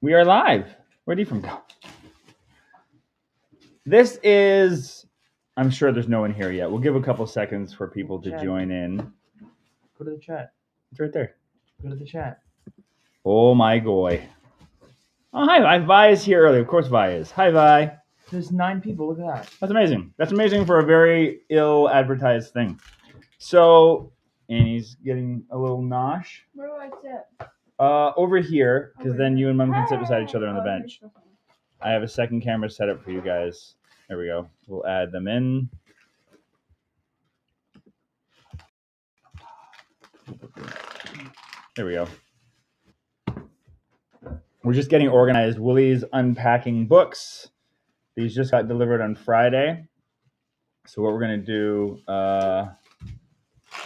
We are live. Where'd Ephraim go? This is, I'm sure there's no one here yet. We'll give a couple seconds for people to join in. Go to the chat. It's right there. Go to the chat. Oh my goy. Oh, hi, Vi is here early. Of course Vi is. Hi, Vi. There's 9 people. Look at that. That's amazing. That's amazing for a very ill-advertised thing. So, Annie's getting a little nosh. Where do I sit? Over here, because then you and Mom can sit beside each other on the bench. I have a second camera set up for you guys. There we go. We'll add them in. There we go. We're just getting organized. Willie's unpacking books. These just got delivered on Friday. So what we're going to do,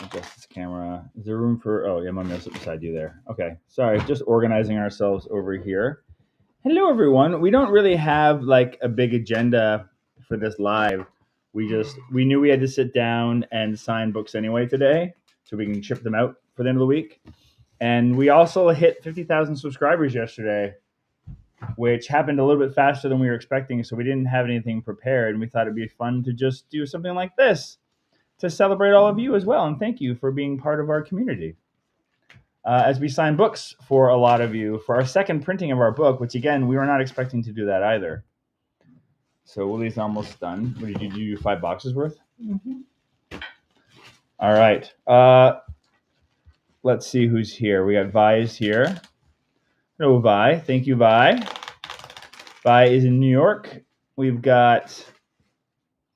adjust this camera. Is there room for, oh yeah, Mommy will sit beside you there. Okay, sorry, just organizing ourselves over here. Hello everyone. We don't really have like a big agenda for this live. We knew we had to sit down and sign books anyway today, so we can ship them out for the end of the week. And we also hit 50,000 subscribers yesterday, which happened a little bit faster than we were expecting, so we didn't have anything prepared, and we thought it'd be fun to just do something like this to celebrate all of you as well, and thank you for being part of our community. As we sign books for a lot of you for our second printing of our book, which again, we were not expecting to do that either. So Willie's almost done. What did you do? 5 boxes worth? Mm-hmm. All right. Let's see who's here. We got Vi's here. Hello, Vi. Thank you, Vi. Vi is in New York. We've got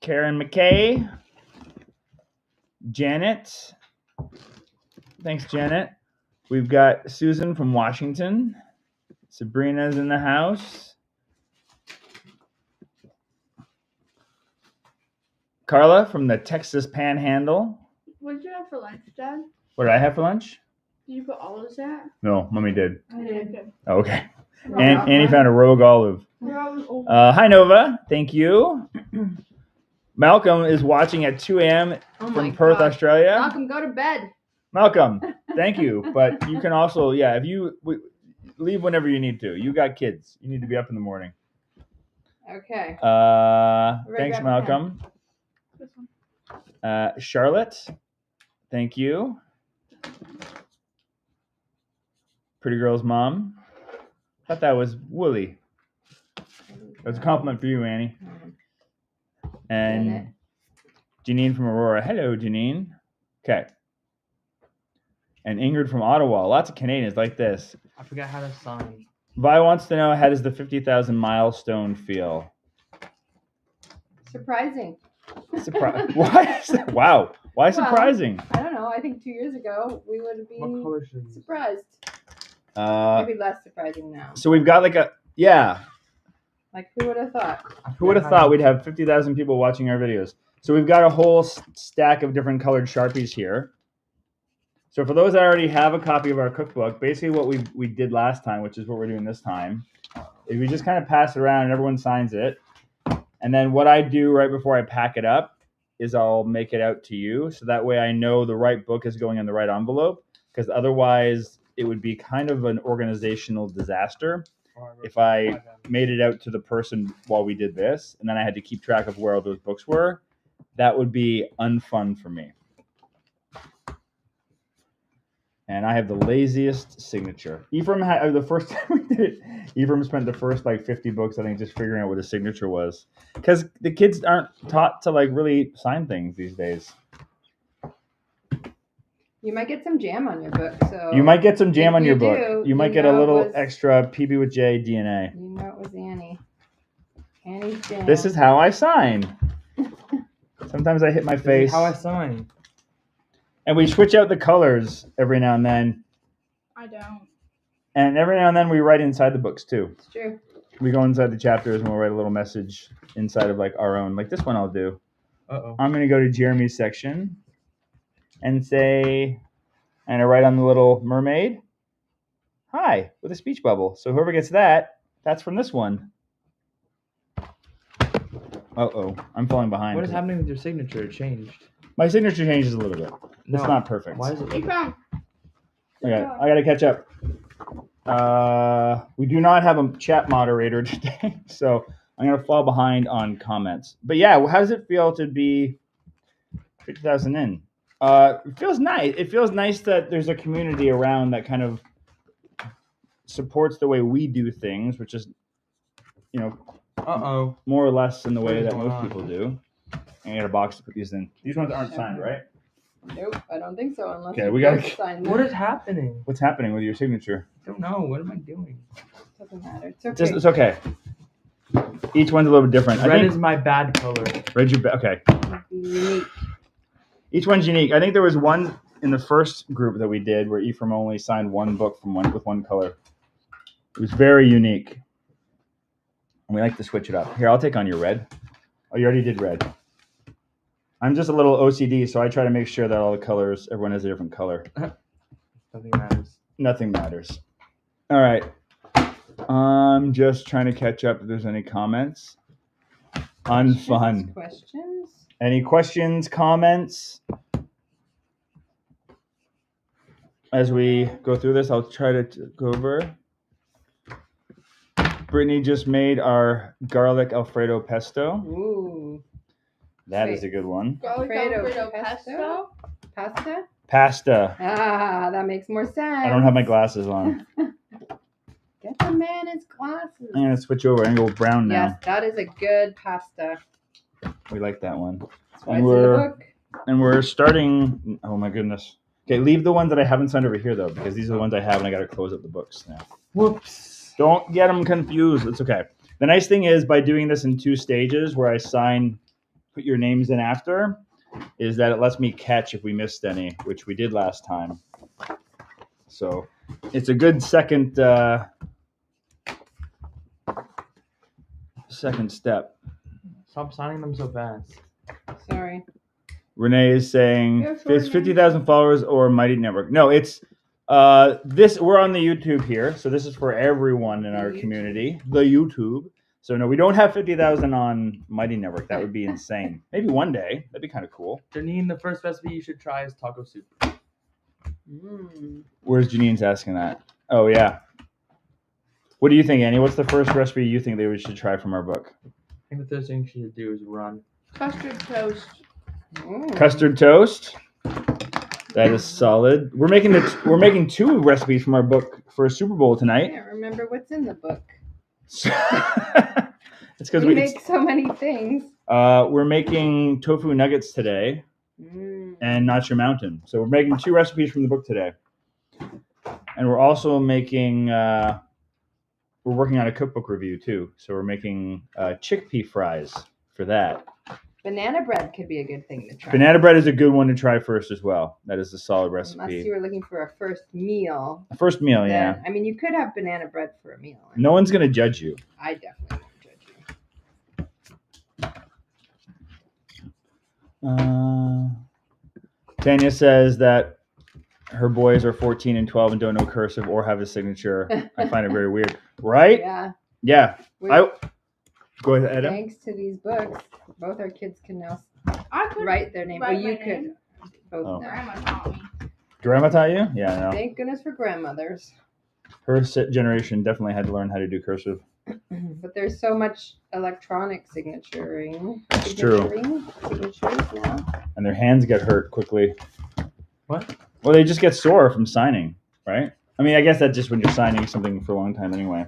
Karen McKay. Janet. Thanks, Janet. We've got Susan from Washington. Sabrina's in the house. Carla from the Texas Panhandle. What did you have for lunch, Dad? What did I have for lunch? Did you put olives in it? No, Mommy did. I did. Oh, okay. And Annie found a rogue olive. Hi, Nova. Thank you. Malcolm is watching at 2 a.m. from Perth, Australia. Malcolm, go to bed. Malcolm, thank you. But you can also, yeah, if you leave whenever you need to. You got kids. You need to be up in the morning. Okay. Thanks, Malcolm. Charlotte, thank you. Pretty girl's mom. Thought that was Wooly. That's a compliment for you, Annie. And Janine from Aurora. Hello, Janine. Okay. And Ingrid from Ottawa. Lots of Canadians like this. I forgot how to sign. Vi wants to know, how does the 50,000 milestone feel? Surprising. Why? Wow. Why surprising? I don't know. I think 2 years ago we would have What color been should we surprised. Maybe less surprising now. So we've got like a, yeah. Like, who would have thought? Who would have thought we'd have 50,000 people watching our videos? So we've got a whole stack of different colored Sharpies here. So for those that already have a copy of our cookbook, basically what we did last time, which is what we're doing this time, is we just kind of pass it around and everyone signs it. And then what I do right before I pack it up is I'll make it out to you. So that way I know the right book is going in the right envelope, because otherwise it would be kind of an organizational disaster if I made it out to the person while we did this, and then I had to keep track of where all those books were. That would be unfun for me. And I have the laziest signature. Ephraim had the first time we did it. Ephraim spent the first like 50 books, I think, just figuring out what his signature was, because the kids aren't taught to like really sign things these days. You might get some jam on your book. So you might get some jam on your do, book. You might get a little extra PB with J DNA. You know it was Annie. Annie's jam. This is how I sign. Sometimes I hit my face. This is how I sign. And we switch out the colors every now and then. I don't. And every now and then we write inside the books too. It's true. We go inside the chapters and we'll write a little message inside of like our own. Like this one I'll do. Uh-oh. I'm going to go to Jeremy's section and say, and I write on the little mermaid, hi, with a speech bubble. So whoever gets that, that's from this one. Uh-oh, I'm falling behind. What is happening with your signature? It changed. My signature changes a little bit. It's No. not perfect. Why is it? You found. Okay, I got to catch up. We do not have a chat moderator today, so I'm gonna fall behind on comments. But yeah, how does it feel to be 50,000 in? It feels nice. It feels nice that there's a community around that kind of supports the way we do things, which is, more or less in the way that most people do. And I got a box to put these in. These ones aren't signed, right? Nope, I don't think so. Unless Okay, you we gotta- both sign them. What is happening? What's happening with your signature? I don't know. What am I doing? Doesn't matter. It's okay. It's okay. Each one's a little bit different. I Red think is my bad color. red's your okay. Unique. Each one's unique. I think there was one in the first group that we did where Ephraim only signed one book with one color. It was very unique. And we like to switch it up. Here, I'll take on your red. Oh, you already did red. I'm just a little OCD, so I try to make sure that all the colors, everyone has a different color. Nothing matters. Nothing matters. All right. I'm just trying to catch up if there's any comments. Unfun. Questions? Any questions, comments? As we go through this, I'll try to go over. Brittany just made our garlic Alfredo pesto. Ooh. That is a good one. Alfredo pesto? Pasta? Pasta. Ah, that makes more sense. I don't have my glasses on. Get the man his glasses. I'm going to switch over and go brown now. Yes, that is a good pasta. We like that one. That's why it's in the book. And we're starting. Oh my goodness. Okay, leave the ones that I haven't signed over here though, because these are the ones I have, and I got to close up the books now. Whoops. Don't get them confused. It's okay. The nice thing is, by doing this in 2 stages, where I put your names in after, is that it lets me catch if we missed any, which we did last time. So it's a good second step. Stop signing them so fast. Sorry. Renee is saying Yeah, sorry, it's 50,000 followers or Mighty Network. No, it's this. We're on the YouTube here, so this is for everyone in our community. The YouTube. So no, we don't have 50,000 on Mighty Network. That would be insane. Maybe one day. That'd be kind of cool. Janine, the first recipe you should try is taco soup. Where's Janine's asking that? Oh yeah. What do you think, Annie? What's the first recipe you think we should try from our book? I think the first thing you should do is run. Custard toast. Custard toast. That is solid. We're making 2 recipes from our book for a Super Bowl I tonight. can't remember what's in the book. It's because we make so many things. We're making tofu nuggets today and Nacho Mountain. So we're making 2 recipes from the book today. And we're also making, we're working on a cookbook review too. So we're making chickpea fries for that. Banana bread could be a good thing to try. Banana bread is a good one to try first as well. That is a solid recipe. Unless you were looking for a first meal. A first meal, yeah. I mean, you could have banana bread for a meal. No one's going to judge you. I definitely won't judge you. Tanya says that her boys are 14 and 12 and don't know cursive or have a signature. I find it very weird. Right? Yeah. Go ahead, Adam. Thanks to these books, both our kids can now I could write their name. write You my could. name. Both Oh. now. Grandma taught me. Grandma taught you? Yeah, no. Thank goodness for grandmothers. Her generation definitely had to learn how to do cursive. But there's so much electronic signaturing. It's true. Signatures now. And their hands get hurt quickly. What? Well, they just get sore from signing, right? I mean, I guess that's just when you're signing something for a long time anyway.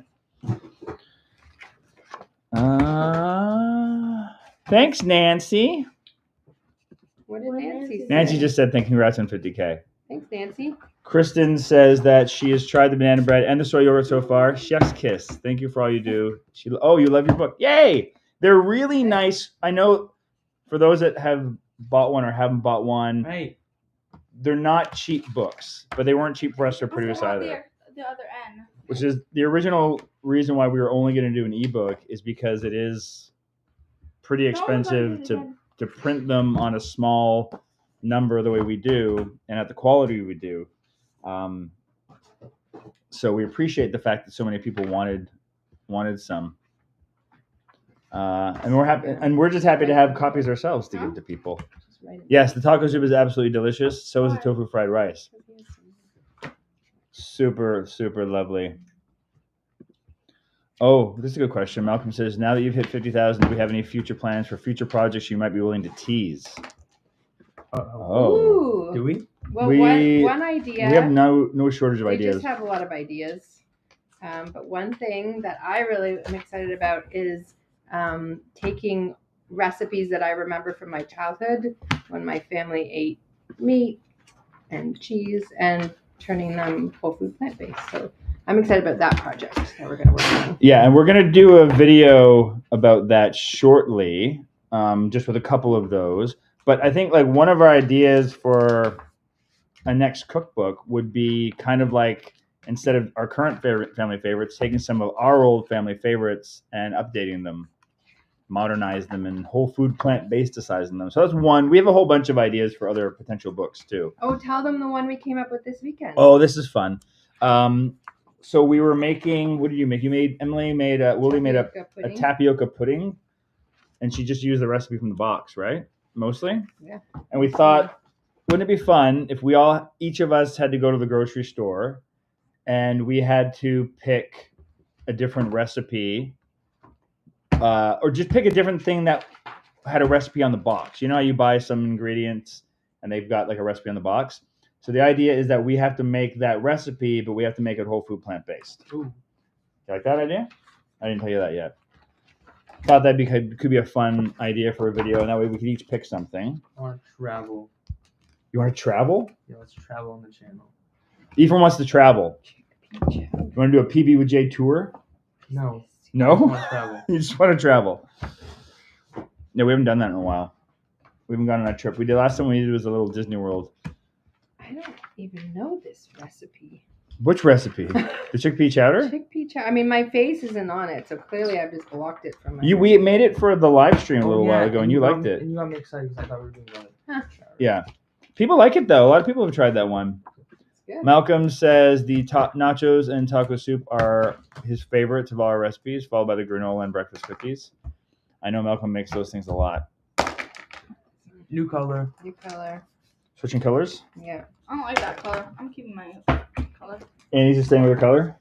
Thanks, Nancy. What did Nancy say? Nancy just said congrats on 50K. Thanks, Nancy. Kristen says that she has tried the banana bread and the soy yogurt so far. Chef's kiss. Thank you for all you do. You love your book. Yay! They're really nice. I know for those that have bought one or haven't bought one, Right. they're not cheap books, but they weren't cheap for us to produce either. The other end. Which is the original reason why we were only going to do an ebook is because it is pretty expensive to print them on a small number the way we do and at the quality we do. So we appreciate the fact that so many people wanted some. And we're happy, and we're just happy to have copies ourselves to give to people. Yes, the taco soup is absolutely delicious. So is the tofu fried rice. Super, super lovely. Oh, this is a good question. Malcolm says, now that you've hit 50,000, do we have any future plans for future projects you might be willing to tease? Oh. Ooh. Do we? Well, We- one idea. We have no shortage of we ideas. just have a lot of ideas. But one thing that I really am excited about is taking recipes that I remember from my childhood when my family ate meat and cheese and turning them whole food plant-based. So I'm excited about that project that we're going to work on. Yeah, and we're going to do a video about that shortly, just with a couple of those. But I think like one of our ideas for a next cookbook would be kind of like, instead of our current family favorites, taking some of our old family favorites and updating them, modernize them, and whole food plant-based-izing them. So that's one. We have a whole bunch of ideas for other potential books too. Oh, tell them the one we came up with this weekend. Oh, this is fun. So we were making. What did you make? Willie made a tapioca pudding, and she just used the recipe from the box, right? Mostly. Yeah. And we thought, wouldn't it be fun if each of us had to go to the grocery store, and we had to pick a different recipe, or just pick a different thing that had a recipe on the box. You know how you buy some ingredients and they've got like a recipe on the box? So the idea is that we have to make that recipe, but we have to make it whole food plant-based. Ooh. You like that idea? I didn't tell you that yet. Thought that could be a fun idea for a video, and that way we could each pick something. I want to travel. You want to travel? Yeah, let's travel on the channel. Ephraim wants to travel. Yeah. You want to do a PB with J tour? No. I No? want to travel. You just want to travel. No, we haven't done that in a while. We haven't gone on a trip. Last time we did was a little Disney World. I don't even know this recipe. Which recipe? The chickpea chowder? Chickpea chowder. I mean, my face isn't on it, so clearly I've just blocked it from my. We made it for the live stream a little while ago, and you liked got, it. And you got me excited because I thought we were doing that. Huh. Yeah. People like it, though. A lot of people have tried that one. Good. Malcolm says the nachos and taco soup are his favorites of all our recipes, followed by the granola and breakfast cookies. I know Malcolm makes those things a lot. New color. New color. Switching colors? Yeah. I don't like that color. I'm keeping my color. Annie's just staying with her color?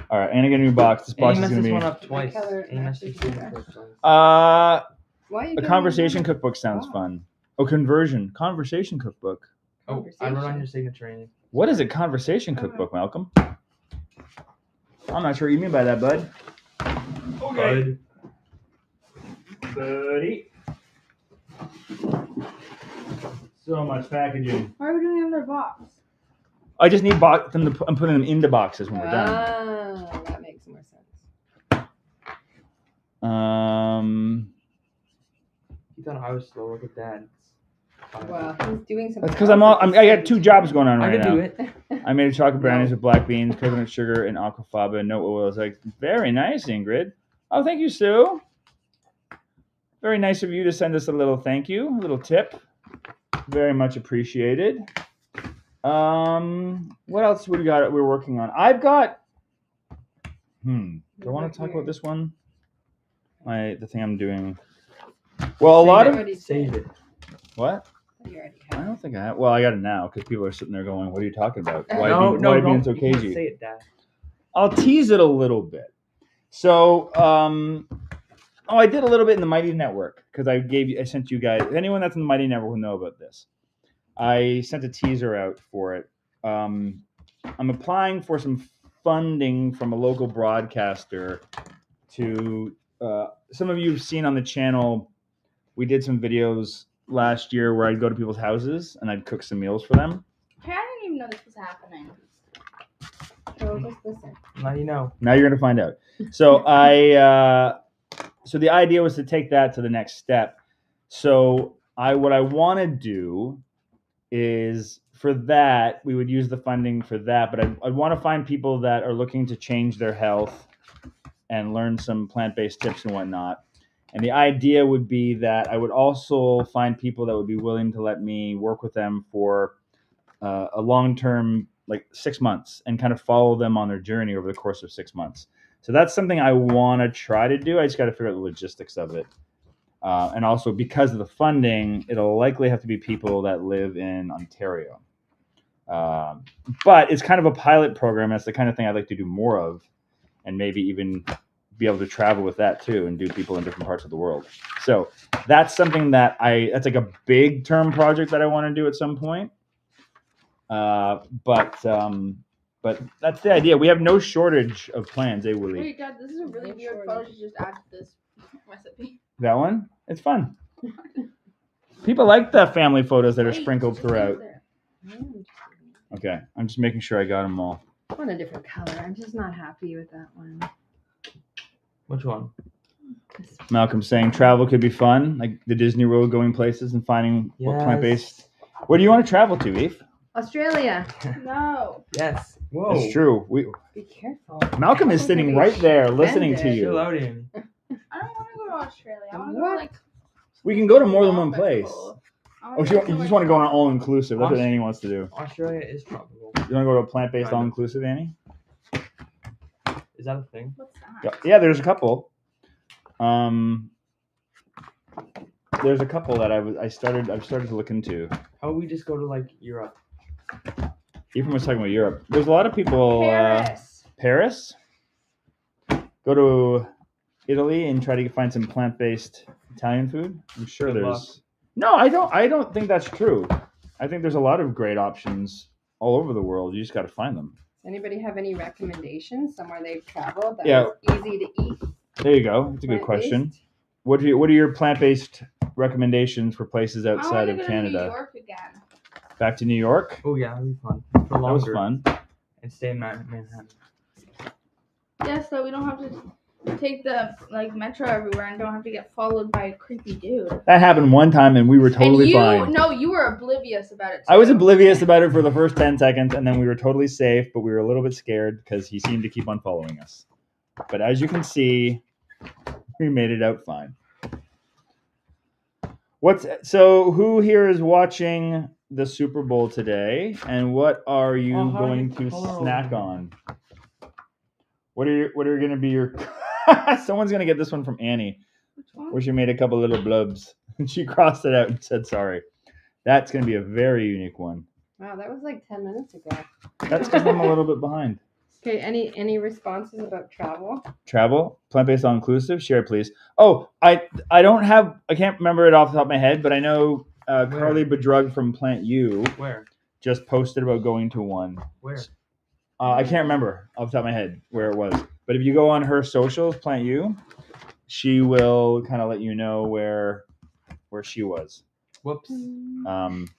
All right, Annie got a new box. This box And is you going messed to this one be... up twice. color And you messed this matches one your up twice. Why are you A doing conversation that? cookbook sounds Wow. fun. Oh, conversation cookbook. Oh, I wrote on your signature, Annie. What is a conversation cookbook, Malcolm? I'm not sure what you mean by that, bud. Bud. Buddy. So much packaging. Why are we doing another box? I just need I'm putting them into boxes when we're done. Ah, that makes more sense. You thought I was slow. Look at that. Well, he's doing something. That's because I got two jobs going on I right can do now. it. I made a chocolate brownies with black beans, coconut sugar, and aquafaba, and no oils. Like, very nice, Ingrid. Oh, thank you, Sue. Very nice of you to send us a little thank you, a little tip. Very much appreciated. What else we're working on? I've got. Do I want to talk about this one? The thing I'm doing. Well, a lot of Save it. what? You already I have. don't think I have. Well, I got it now because people are sitting there going, "What are you talking about? Why No, being so you can't cagey?" say it, Dad. I'll tease it a little bit. So, I did a little bit in the Mighty Network because I sent you guys. Anyone that's in the Mighty Network will know about this. I sent a teaser out for it. I'm applying for some funding from a local broadcaster to. Some of you have seen on the channel. We did some videos last year where I'd go to people's houses and I'd cook some meals for them. Hey, I didn't even know this was happening. So just listen. Now you know. Now you're gonna find out. So so the idea was to take that to the next step. So what I want to do is for that we would use the funding for that, but I'd want to find people that are looking to change their health and learn some plant-based tips and whatnot. And the idea would be that I would also find people that would be willing to let me work with them for a long-term, like 6 months, and kind of follow them on their journey over the course of 6 months. So that's something I want to try to do. I just got to figure out the logistics of it. And also because of the funding, it'll likely have to be people that live in Ontario. But it's kind of a pilot program. That's the kind of thing I'd like to do more of, and maybe even be able to travel with that too and do people in different parts of the world. So that's something that's like a big term project that I want to do at some point. But that's the idea. We have no shortage of plans, eh, Willie? Wait, Dad, this is a really weird photo you just added to this recipe. That one? It's fun. People like the family photos that are sprinkled throughout. Okay, I'm just making sure I got them all. I want a different color. I'm just not happy with that one. Which one? Malcolm's saying travel could be fun, like the Disney World, going places and finding what Yes. plant-based. Where do you want to travel to, Eve? Australia. No. Yes. Whoa. It's true. Be careful. Malcolm is sitting right there listening to Offended. Chill you. out, Amy. I don't want to go to Australia. I want to What? go like. We can go to more than one place. tropical. I Oh, wanna you go just like- want to go on an all-inclusive. That's what Annie wants to do. Australia is tropical. You want to go to a plant-based Kind of. all-inclusive, Annie? Is that a thing? What's that? Yeah, there's a couple. There's a couple that I've started to look into. How would we just go to like Europe? Ephraim was talking about Europe. There's a lot of people. Paris. Paris. Go to Italy and try to find some plant-based Italian food. I'm sure Good there's. luck. No, I don't think that's true. I think there's a lot of great options all over the world. You just got to find them. Anybody have any recommendations somewhere they've traveled that Yeah. was easy to eat? There you go. That's a good question. What are your plant-based recommendations for places outside I of want to go to New Canada? York again. Back to New York. Oh yeah, that'd be fun. For That was longer. fun. And stay in Manhattan. Yes, so we don't have to take the metro everywhere and don't have to get followed by a creepy dude. That happened one time, and we were totally and fine. you were oblivious about it. I was too. oblivious about it for the first 10 seconds, and then we were totally safe, but we were a little bit scared because he seemed to keep on following us. But as you can see, we made it out fine. So who here is watching the Super Bowl today, and what are you Oh, how going do you to color snack them? on? What are going to be your someone's going to get this one from Annie, Which one? where she made a couple little blubs and she crossed it out and said sorry. That's going to be a very unique one. Wow, that was like 10 minutes ago. That's because I'm a little bit behind. Okay, any responses about travel? Travel, plant-based all-inclusive, share please. Oh, I can't remember it off the top of my head, but I know Carly Bedrug from Plant U Where? just posted about going to one. Where? I can't remember off the top of my head where it was, but if you go on her socials, Plant U, she will kind of let you know where she was. Whoops. And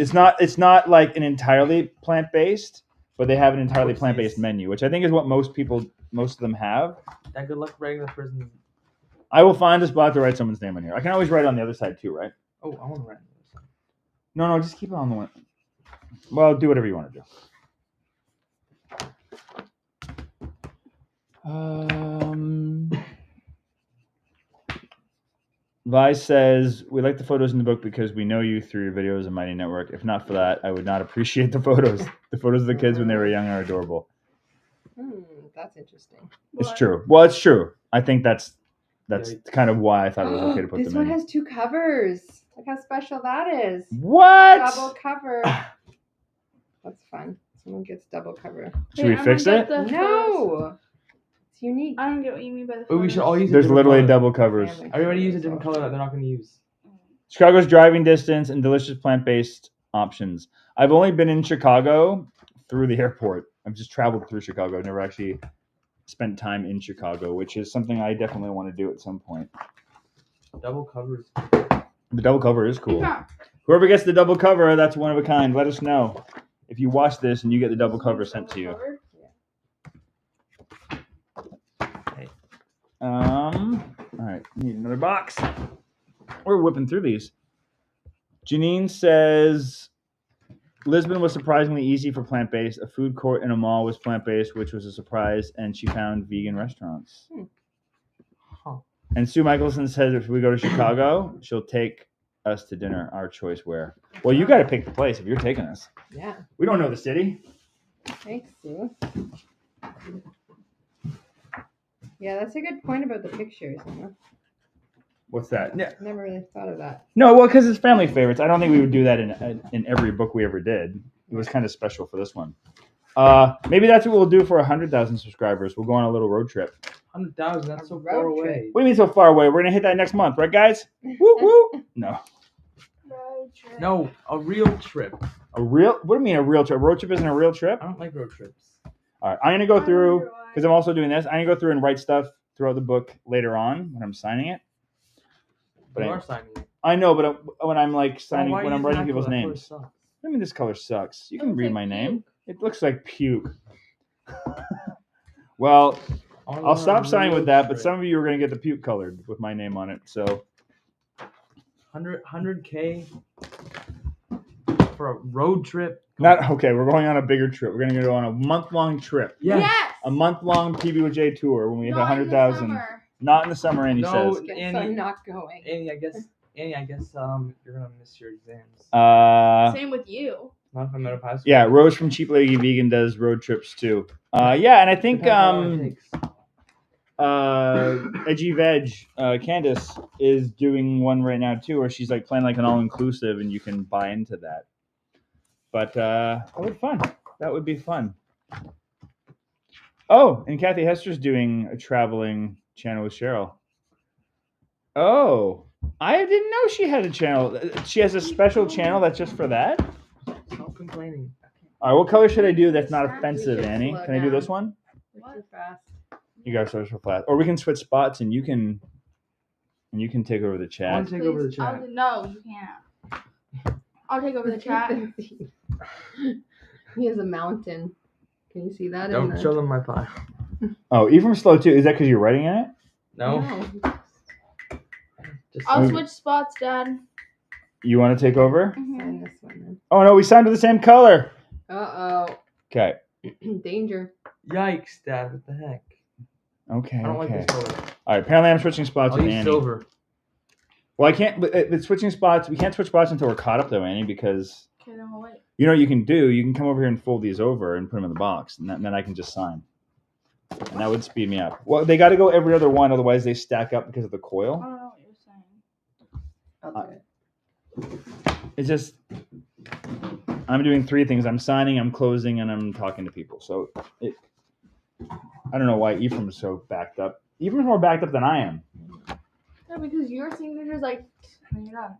it's not like an entirely plant-based, but they have an entirely Whoopsies. plant-based menu, which I think is what most of them have. That good luck writing the person's. I will find a spot to write someone's name on here. I can always write it on the other side too, right? Oh, I want to write this. No, just keep it on the one. Well, do whatever you want to do. Vice says, we like the photos in the book because we know you through your videos and Mighty Network. If not for that, I would not appreciate the photos. The photos of the kids when they were young are adorable. That's interesting. It's What? true. Well, it's true. I think that's Yikes. kind of why I thought it was okay to put This them one in. has 2 covers. Look how special that is. What? Double cover. That's fun. Someone gets double cover. Should we I'm fix gonna it? get the photos. No. It's unique. I don't get what you mean by the Oh, photos. we should all use. There's a different literally color. double covers. Family Everybody use a photos different also. color that they're not going to use. Chicago's driving distance and delicious plant-based options. I've only been in Chicago through the airport. I've just traveled through Chicago. I've never actually spent time in Chicago, which is something I definitely want to do at some point. Double covers. The double cover is cool. Yeah. Whoever gets the double cover, that's one of a kind. Let us know if you watch this and you get the double cover sent to you. All right, need another box. We're whipping through these. Janine says Lisbon was surprisingly easy for plant-based. A food court in a mall was plant-based, which was a surprise, and she found vegan restaurants. Huh. And Sue Michelson says if we go to Chicago, she'll take us to dinner. Our choice where? Well, you got to pick the place if you're taking us. Yeah. We don't know the city. Thanks, Sue. Yeah, that's a good point about the pictures. What's that? Yeah. Never really thought of that. No, well, because it's family favorites. I don't think we would do that in every book we ever did. It was kind of special for this one. Maybe that's what we'll do for 100,000 subscribers. We'll go on a little road trip. 100,000. That's so A far road trip. away. What do you mean so far away? We're gonna hit that next month, right, guys? Woo woo. No, Road trip. No, a real trip. a real. What do you mean a real trip? Road trip isn't a real trip. I don't like road trips. All right, I'm gonna go through wonder why. because I'm also doing this. I'm gonna go through and write stuff throughout the book later on when I'm signing it. But You are signing it. I know, but when I'm like signing, Why when are I'm you writing using people's that color? names. That color sucks. I mean, this color sucks. You It can looks read like my name. puke. It looks like puke. Well, I wanna I'll go on stop a signing real with that, but trip. some of you are going to get the puke colored with my name on it. So 100K for a road trip. not okay. We're going on a bigger trip. We're going to go on a month-long trip, Yes. a month-long PBJ tour when we hit Not in the 100,000. summer. Not in the summer, Annie No. says. Guess Annie- I'm not going. Annie, I guess you're gonna miss your exams. Same with you. Not if I'm out of high school. Yeah, Rose from Cheap Lady Vegan does road trips too. Yeah, and I think Depends how long it takes. Edgy Veg, Candace is doing one right now too, where she's like playing like an all-inclusive, and you can buy into that. But that would be fun. That would be fun. Oh, and Kathy Hester's doing a traveling channel with Cheryl. Oh, I didn't know she had a channel. She has a special channel that's just for that. Stop complaining. All right, what color should I do that's not We offensive, should Annie? slow Can I do down. this one? You're too fast. You guys are so flat. Or we can switch spots, and you can take over the I chat. want to take over the Please, chat. no, you can't. I'll take over the chat. He has a mountain. Can you see that? in Don't the... show them my file. Oh, Ephraim's slow too. Is that because you're writing in it? No. Just I'll Okay. switch spots, Dad. You want to take over? Sign this one then. Oh no, we signed to the same color. Okay. Danger. Yikes, Dad! What the heck? Okay. I don't like Okay. this color. All right. Apparently, I'm switching spots I'll with use Annie. silver. Well, I can't. But switching spots. We can't switch spots until we're caught up, though, Annie, because Okay, then we'll wait. you know what you can do. You can come over here and fold these over and put them in the box, and then I can just sign. And that would speed me up. Well, they got to go every other one, otherwise they stack up because of the I coil. don't know what you're saying. I'll do it. It's just I'm doing three things. I'm signing, I'm closing, and I'm talking to people. So I don't know why Ephraim's so backed up. Ephraim's more backed up than I am. Yeah, because your signature's like, and you're done.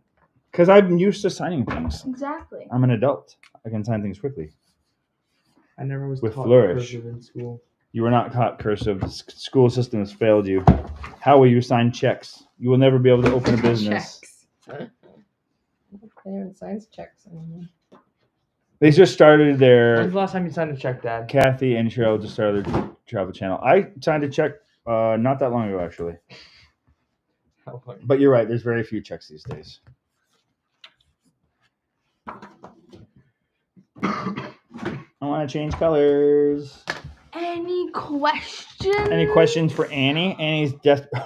Because I'm used to signing things. Exactly. I'm an adult. I can sign things quickly. I never was With taught flourish. cursive in school. You were not taught cursive. The school system has failed you. How will you sign checks? You will never be able to open a business. Checks. Anyone signs checks anymore. They just started their. When's the last time you signed a check, Dad? Kathy and Cheryl just started their travel channel. I signed a check not that long ago, actually. How funny. But you're right. There's very few checks these days. I want to change colors. Any questions? Any questions for Annie? Annie's desperate.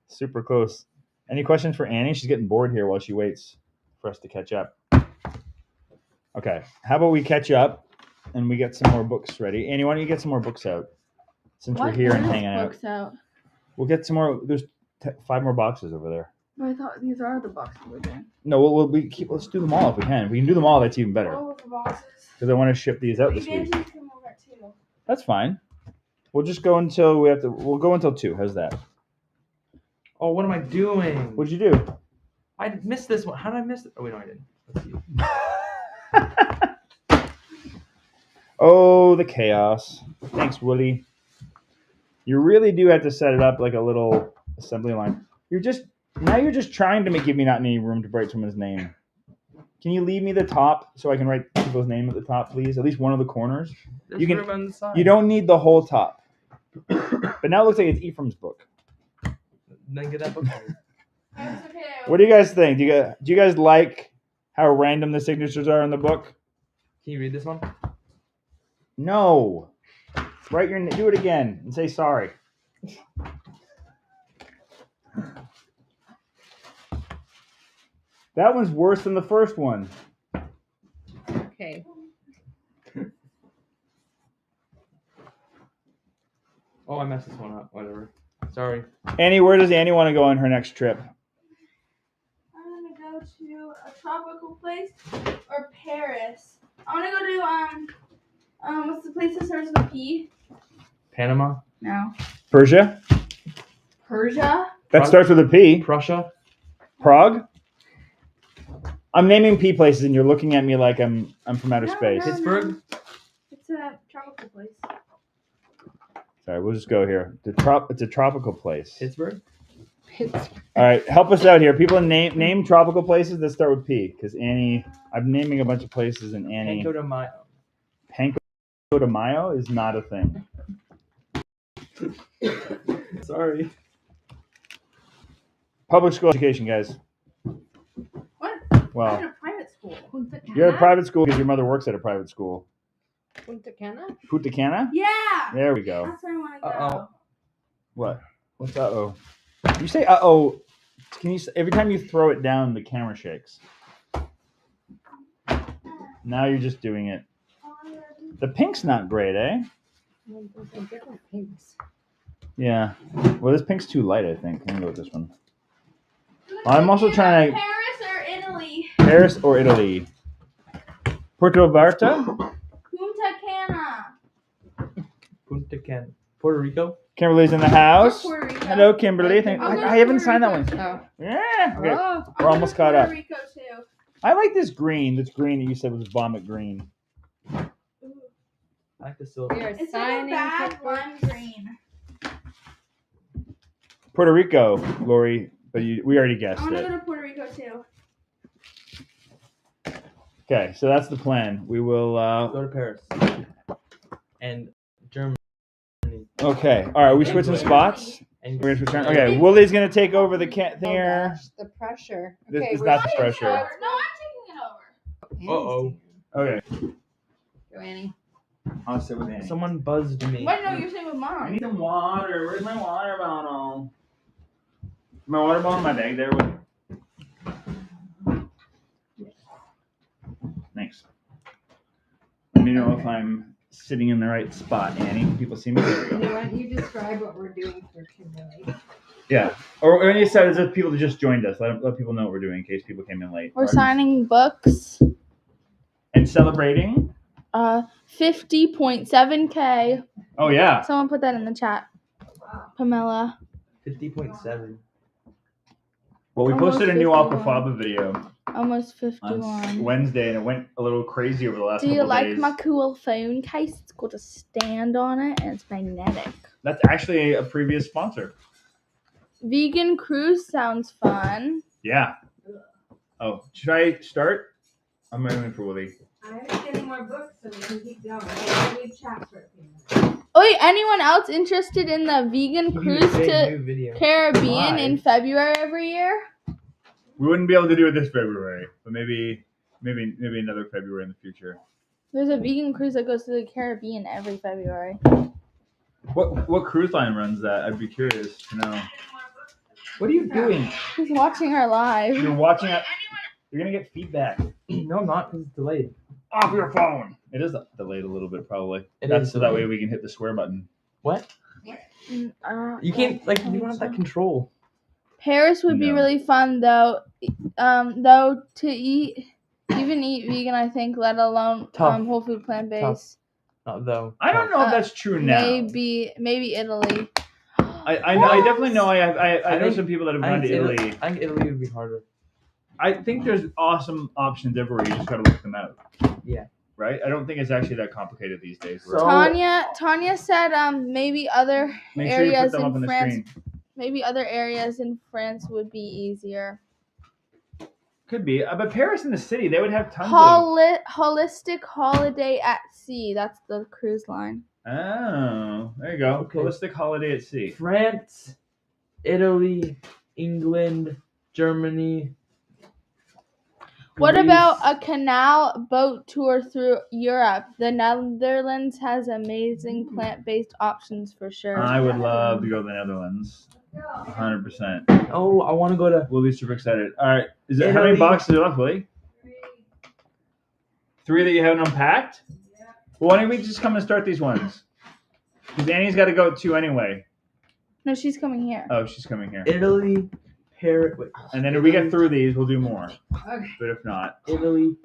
Super close. Any questions for Annie? She's getting bored here while she waits for us to catch up. Okay. How about we catch up and we get some more books ready? Annie, why don't you get some more books out? Since we're here and hanging out. Books out? We'll get some more. There's 5 more boxes over there. But I thought these are the boxes we're doing. No, let's do them all if we can. If we can do them all, that's even better. All of the boxes. Because I want to ship these out But this you week. guys come over too. That's fine. We'll just go until we have to. We'll go until 2. How's that? Oh, what am I doing? What'd you do? I missed this one. How did I miss it? Oh, wait, no, I didn't. Let's see. Oh, the chaos. Thanks, Willie. You really do have to set it up like a little assembly line. You're just trying to give me not any room to write someone's name. Can you leave me the top so I can write people's name at the top, please? At least one of the corners. There's You can- room on the side. You don't need the whole top. But now it looks like it's Ephraim's book. Then get that book. What do you guys think? Do you guys like how random the signatures are in the book? Can you read this one? No. Do it again and say sorry. That one's worse than the first one. Okay. Oh, I messed this one up. Whatever. Sorry. Annie, where does Annie want to go on her next trip? I'm gonna go to a tropical place or Paris. I want to go to what's the place that starts with P? Panama. No. Persia? Persia. That starts with a P. Prussia. Prague? I'm naming P places and you're looking at me like I'm from outer No, space. no. Pittsburgh. It's a tropical place. Sorry, we'll just go here. It's a tropical place. Pittsburgh. All right, help us out here. People name tropical places that start with P. Because Annie, I'm naming a bunch of places and Annie. Cinco de Mayo. Panko de Mayo is not a thing. Sorry. Public school education, guys. What? I'm Well, in a private school. you're at a private school because your mother works at a private school. Punta Cana? Punta Cana? Yeah. There we go. That's where I want to go. Uh-oh. What? What's uh-oh? You say uh-oh. Can you? Every time you throw it down, the camera shakes. Now you're just doing it. The pink's not great, eh? Well, those are different pinks. Yeah. Well, this pink's too light, I think. I'm going to go with this one. I'm also trying to... Paris or Italy? Paris or Italy? Puerto Vallarta? Punta Cana. Punta Cana. Puerto Rico. Kimberly's in the house. Puerto Rico. Hello, Kimberly. I haven't signed that one. Oh. Yeah. Okay. Oh. We're almost caught up. Puerto Rico too. I like this green. This green that you said was vomit green. Ooh. I like the silver. We are It's like a signing bad pictures. lime green. Puerto Rico, Lori. But we already I guessed want to it. go to Puerto Rico too. Okay, so that's the plan. We will... Go to Paris. And Germany. Okay. All right, we switching spots? And We're gonna return. Okay, Woolly's gonna take over the thing Oh, here. gosh, the pressure. This Okay, is we're not the taking pressure. over. No, I'm taking it over. Uh-oh. Okay, Go, Annie. I'll sit with Annie. someone buzzed me. Wait, no, you're saying with I mom. need some water. Where's my water bottle? My water bottle in my bag there. Thanks. Let me know if I'm sitting in the right spot, Annie. Can people see me? There we go. Why don't you describe what we're doing for Kimberly? Yeah. Or any side is if people that just joined us. Let people know what we're doing in case people came in late. We're signing books. And celebrating. 50.7K. Oh yeah. Someone put that in the chat. Pamela. 50.7. Well, we Almost posted a new 51. Aquafaba video Almost on 51. Wednesday, and it went a little crazy over the last Do couple you like days. my cool phone case? It's got a stand on it and it's magnetic. That's actually a previous sponsor. Vegan cruise sounds fun. Yeah. Oh, should I start? I'm waiting for Willie. I'm getting more books so we can keep going. We chat for a few minutes. Wait, anyone else interested in the vegan cruise to New video. Caribbean Why? in February every year? We wouldn't be able to do it this February, but maybe another February in the future. There's a vegan cruise that goes to the Caribbean every February. What cruise line runs that? I'd be curious to know. What are you doing? Who's watching our live? You're watching it. You're gonna get feedback. No, I'm not, because it's delayed. Off your phone. It is delayed a little bit, probably. It That's is so that delayed. way we can hit the swear button. What? You can't, you don't have that control. Paris would be No. really fun though. Though to eat vegan, I think, let alone Tough. whole food plant Tough. based. Not though. I don't know if that's true now. Maybe Italy. I definitely know. I know think- some people that have I gone to think Italy. I think Italy would be harder. I think there's awesome options everywhere. You just gotta look them out. Yeah. Right. I don't think it's actually that complicated these days. So- Tanya said maybe other Make sure you put areas them up in on the France. screen. Maybe other areas in France would be easier. Could be, but Paris in the city, they would have tons Holistic holiday at sea. That's the cruise line. of. Oh, there you go. Okay. Holistic holiday at sea. France, Italy, England, Germany. What Greece. about a canal boat tour through Europe? The Netherlands has amazing plant-based options for sure. I would love to go to the Netherlands. 100%. Oh, I want to go to. Willie's super excited. All right. Is it how many Italy. boxes are left, Willie? 3 that you haven't unpacked? Well, why don't we just come and start these ones? Because Annie's got to go too anyway. No, she's coming here. Oh, she's coming here. Italy, Paris. Wait, And then if we get through these, we'll do more. Okay. But if not, Italy,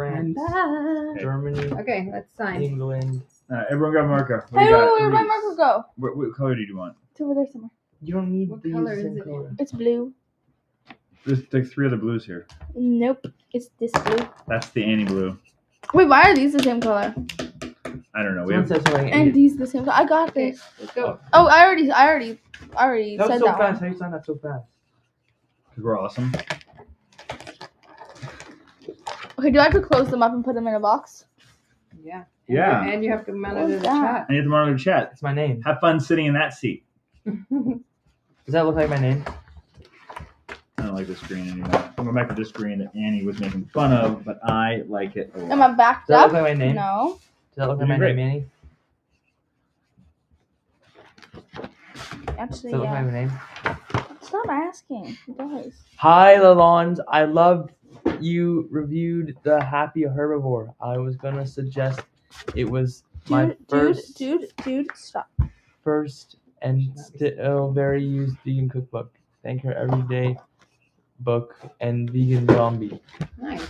France, back. Germany, Okay, let's sign. England. Everyone got a marker. What do Hey, you got? where'd my marker go? What color do you want? It's over there somewhere. You don't need What to color use the is same it? color. It's blue. There's like 3 other blues here. Nope. It's this blue. That's the Annie blue. Wait, why are these the same color? I don't know. We Someone have said something. And these the same color. I got Okay, this. let's go. Oh, I already That was said so that fast. one. How you signed that so fast? because we're awesome. Okay, do I have to close them up and put them in a box? Yeah. Yeah. And you have to monitor What's the that? And you have to monitor the chat. It's my name. Have fun sitting in that seat. chat. Does that look like my name? I don't like this screen anymore. I'm going back to this screen that Annie was making fun of, but I like it a lot. Am I backed Does that up? look like my name? No. Does that look You're like my great. name, Annie? Actually, Does that look like yeah. my name? Stop asking. It does. Hi, Lalonde. I loved you reviewed the Happy Herbivore. I was gonna suggest it was my first Dude, stop. first and still very used vegan cookbook. Thank her everyday book and vegan zombie. Nice.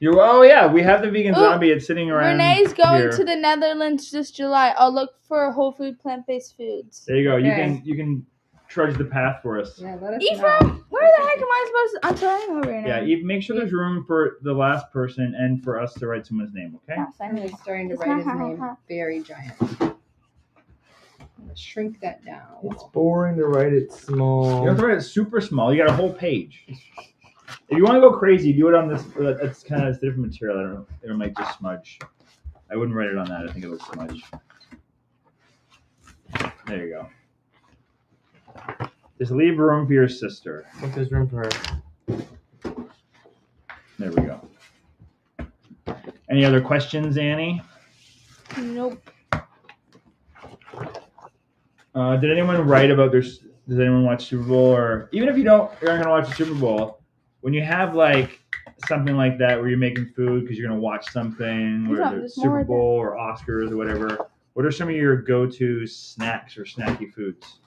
Oh yeah, we have the vegan Ooh, zombie. It's sitting around. Renee's going here. to the Netherlands this July. I'll look for whole food plant-based foods. There you go. Okay. You can trudge the path for us. Yeah, let us Ephraim, know. where the heck am I supposed to? I'm telling you right now. Yeah, Eve, make sure there's room for the last person and for us to write someone's name. Okay. I'm really starting to It's write his not- name very giant. I'm gonna shrink that down. It's boring to write it You small. don't have to write it super small. You got a whole page. If you want to go crazy, do it on this. It's kind of different material. I don't know. It might just smudge. I wouldn't write it on that. I think it would smudge. There you go. Just leave room for your sister. Look, there's room for her. There we go. Any other questions, Annie? Nope. Did anyone write about their? Does anyone watch Super Bowl? Or even if you aren't going to watch the Super Bowl, when you have like something like that where you're making food because you're going to watch something, There's whether it's more Super right there. Bowl or Oscars or whatever, what are some of your go-to snacks or snacky foods?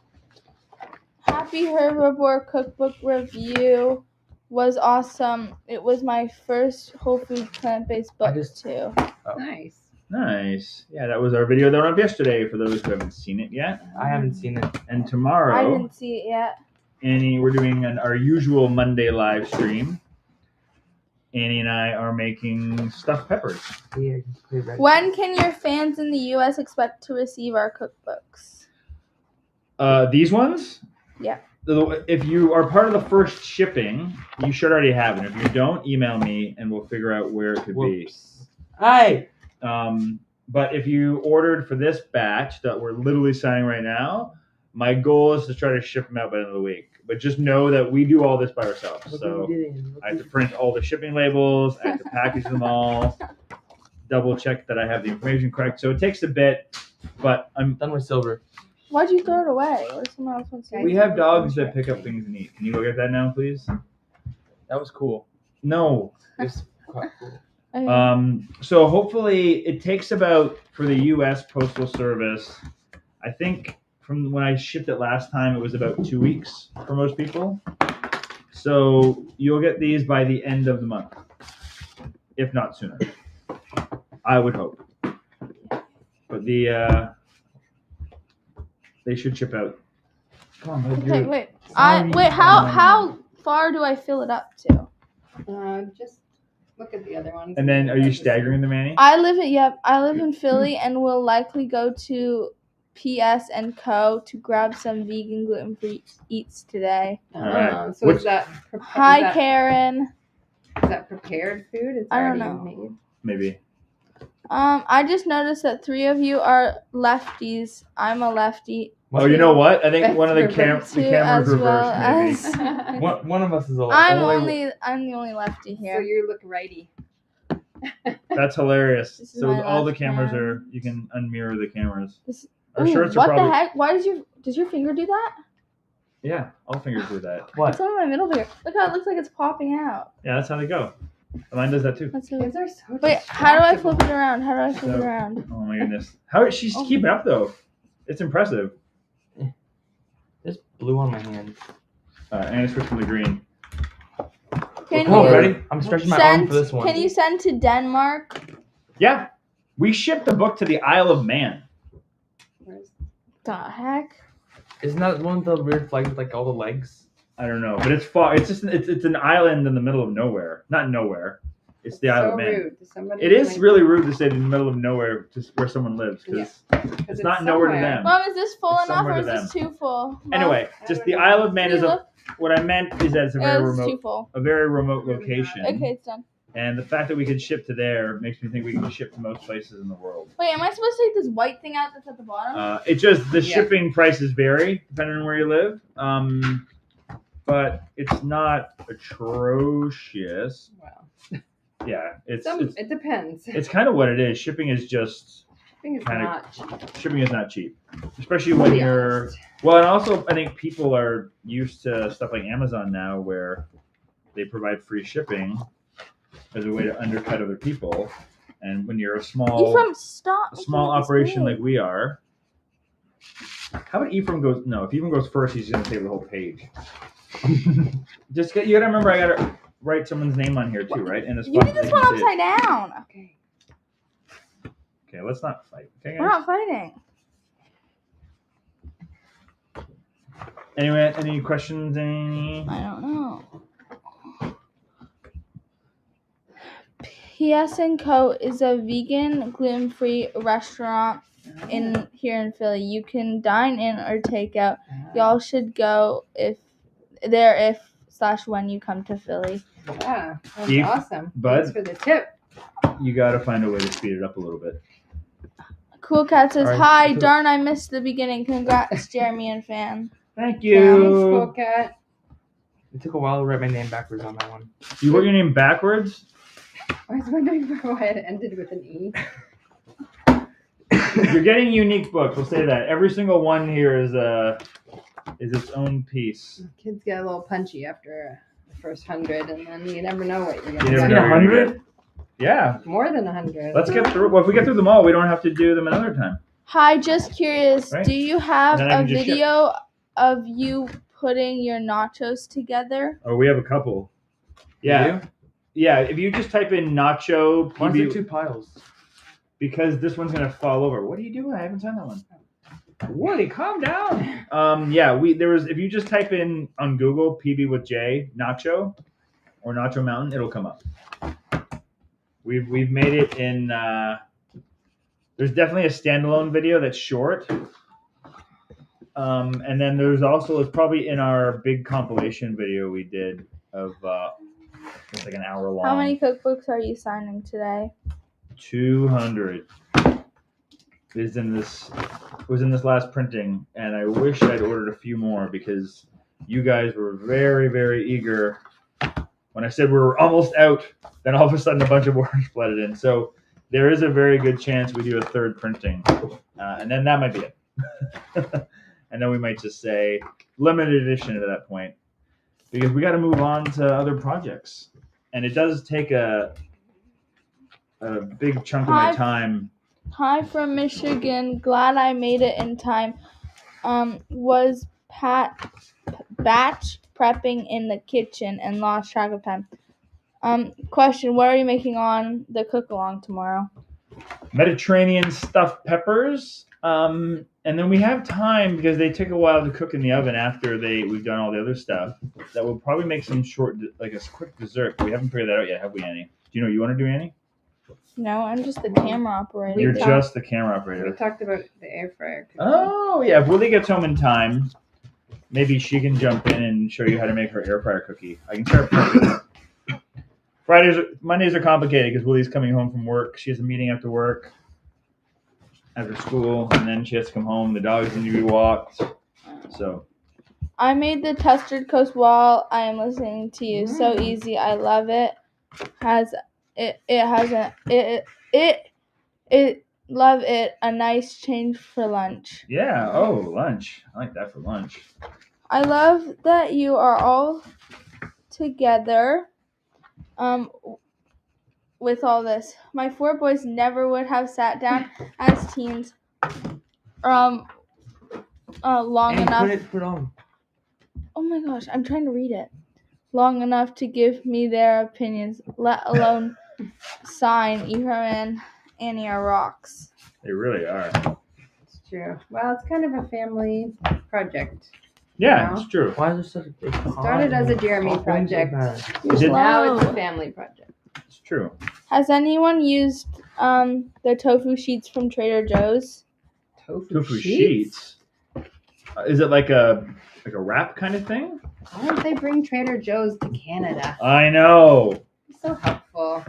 Happy Herbivore Cookbook review was awesome. It was my first whole food plant-based book too. Nice. Nice. Yeah, that was our video that went up yesterday for those who haven't seen it yet. I haven't seen it. And I tomorrow, didn't see it yet. Annie, we're doing our usual Monday live stream. Annie and I are making stuffed peppers. Yeah, just play red. When can your fans in the U.S. expect to receive our cookbooks? These ones? Yeah. If you are part of the first shipping, you should already have it. If you don't, email me and we'll figure out where it could Whoops. Hi. be. But if you ordered for this batch that we're literally signing right now, my goal is to try to ship them out by the end of the week. But just know that we do all this by ourselves. Look So what we did. Look I have what to print all the shipping labels. I have to package them all. Double check that I have the information correct. So it takes a bit, but we done with silver. Why'd you throw it away? Or someone else wants to we have dogs that pick up things and eat. Can you go get that now, please? That was cool. No. It's quite cool. So hopefully it takes about, for the U.S. Postal Service, I think from when I shipped it last time, it was about 2 weeks for most people. So you'll get these by the end of the month, if not sooner. I would hope. But they should ship out. Come on, bud, Okay, wait. Sorry. How far do I fill it up to? Just look at the other ones. And then, are you staggering them, Annie? I live in Philly and will likely go to PS and Co. to grab some vegan gluten-free eats today. Alright. So is that Hi, Karen. Is that prepared food? It's I don't already know. made. Maybe. I just noticed that 3 of you are lefties. I'm a lefty. Oh, you know what? I think That's one of the reversed. cameras as reversed, well maybe. One of us is a I'm only. the only lefty So here. you look righty. That's hilarious. This is So my all the left cameras hand. are, you can unmirror the cameras. This- Our Ooh, shirts are what probably, the heck? Why does your finger do that? yeah, all fingers do that. It's What? only my middle finger. Look how it looks like it's popping out. Yeah, that's how they go. Mine does that too. That's so Kids are so Wait, how do I flip distractible. it around? How do I flip it So- around? Oh my goodness. How is she's Oh. keeping up though? It's impressive. There's blue on my hand. I'm gonna switch from the green. Can Oh, you ready? I'm stretching my arm for this one. Can you send to Denmark? Yeah. We shipped the book to the Isle of Man. The heck? Isn't that one of the weird flags with like all the legs? I don't know, but it's far. It's just it's an island in the middle of nowhere. Not nowhere. It's the Isle of Man. Rude. Somebody It is really rude to say in the middle of nowhere, just where someone lives, because it's not nowhere to them. Mom, is this full It's enough or somewhere is to this too full? Mom? Anyway, just the Isle of Man is what I meant is that it's a very It's too remote, full. location. Okay, it's done. And the fact that we could ship to there makes me think we can ship to most places in the world. Wait, am I supposed to take this white thing out that's at the bottom? It just the shipping prices vary depending on where you live. But it's not atrocious. Wow. Yeah, it depends. It's kind of what it is. Shipping is just Shipping is not cheap. Shipping is not cheap, especially when you're well. And also, I think people are used to stuff like Amazon now, where they provide free shipping as a way to undercut other people. And when you're a small operation like we are, how about Ephraim goes? No, if Ephraim goes first, he's going to save the whole page. You gotta remember, I gotta write someone's name on here too, right? And you did this one upside down. Okay. Okay, let's not fight. Okay, guys? We're not fighting. Anyway, any questions? I don't know. PS & Co. is a vegan, gluten-free restaurant here in Philly. You can dine in or take out. Y'all should go if when you come to Philly. Yeah, that's awesome. Thanks for the tip. You gotta find a way to speed it up a little bit. Cool Cat says, "Hi, darn, I missed the beginning. Congrats, Jeremy and fan." Thank you. Thanks, Cool Cat. It took a while to write my name backwards on that one. You wrote your name backwards? I was wondering why it ended with an E. You're getting a unique book. We'll say that. Every single one here is its own piece. Kids get a little punchy after the first 100, and then you never know what you're You going to never get. know 100? Yeah. More than 100. Let's get through. Well, if we get through them all, we don't have to do them another time. Hi, just curious. Right. Do you have And then I a can just video of you putting your nachos together? Oh, we have a couple. Yeah. Yeah, if you just type in nacho Why is there two piles? Because this one's gonna fall over. What are you doing? I haven't done that one. Woody, calm down. If you just type in on Google PB with J nacho or Nacho Mountain, it'll come up. We've made it in. There's definitely a standalone video that's short. And then it's probably in our big compilation video we did of it's like an hour long. How many cookbooks are you signing today? 200 was in this last printing, and I wish I'd ordered a few more because you guys were very, very eager. When I said we were almost out, then all of a sudden a bunch of orders flooded in. So there is a very good chance we do a third printing, and then that might be it. And then we might just say limited edition at that point, because we got to move on to other projects, and it does take a big chunk of my time. Hi from Michigan. Glad I made it in time. Was batch prepping in the kitchen and lost track of time. Question, what are you making on the cook-along tomorrow? Mediterranean stuffed peppers. And then we have time because they take a while to cook in the oven after we've done all the other stuff. That will probably make some a quick dessert. We haven't figured that out yet, have we, Annie? Do you know you want to do, Annie? No, I'm just the camera operator. You're just the camera operator. We talked about the air fryer. Oh, yeah. If Willie gets home in time, maybe she can jump in and show you how to make her air fryer cookie. I can start prepping. Mondays are complicated because Willie's coming home from work. She has a meeting after work, after school, and then she has to come home. The dogs need to be walked. So I made the custard coast while I am listening to you. So easy. I love it. Love it. A nice change for lunch. yeah. Oh, lunch. I like that for lunch. I love that you are all together. With all this, my 4 boys never would have sat down as teens. Long enough. Put it on. Oh my gosh, I'm trying to read it. long enough to give me their opinions, let alone sign. Ephraim and Annie are rocks. They really are. It's true. Well, it's kind of a family project. Yeah, Wow. it's true. Why is there such a big pond? Started as a Jeremy Stop being so project. bad. Now it's a family project. It's true. Has anyone used the tofu sheets from Trader Joe's? Tofu sheets. Is it like a wrap kind of thing? Why don't they bring Trader Joe's to Canada? I know. It's so helpful.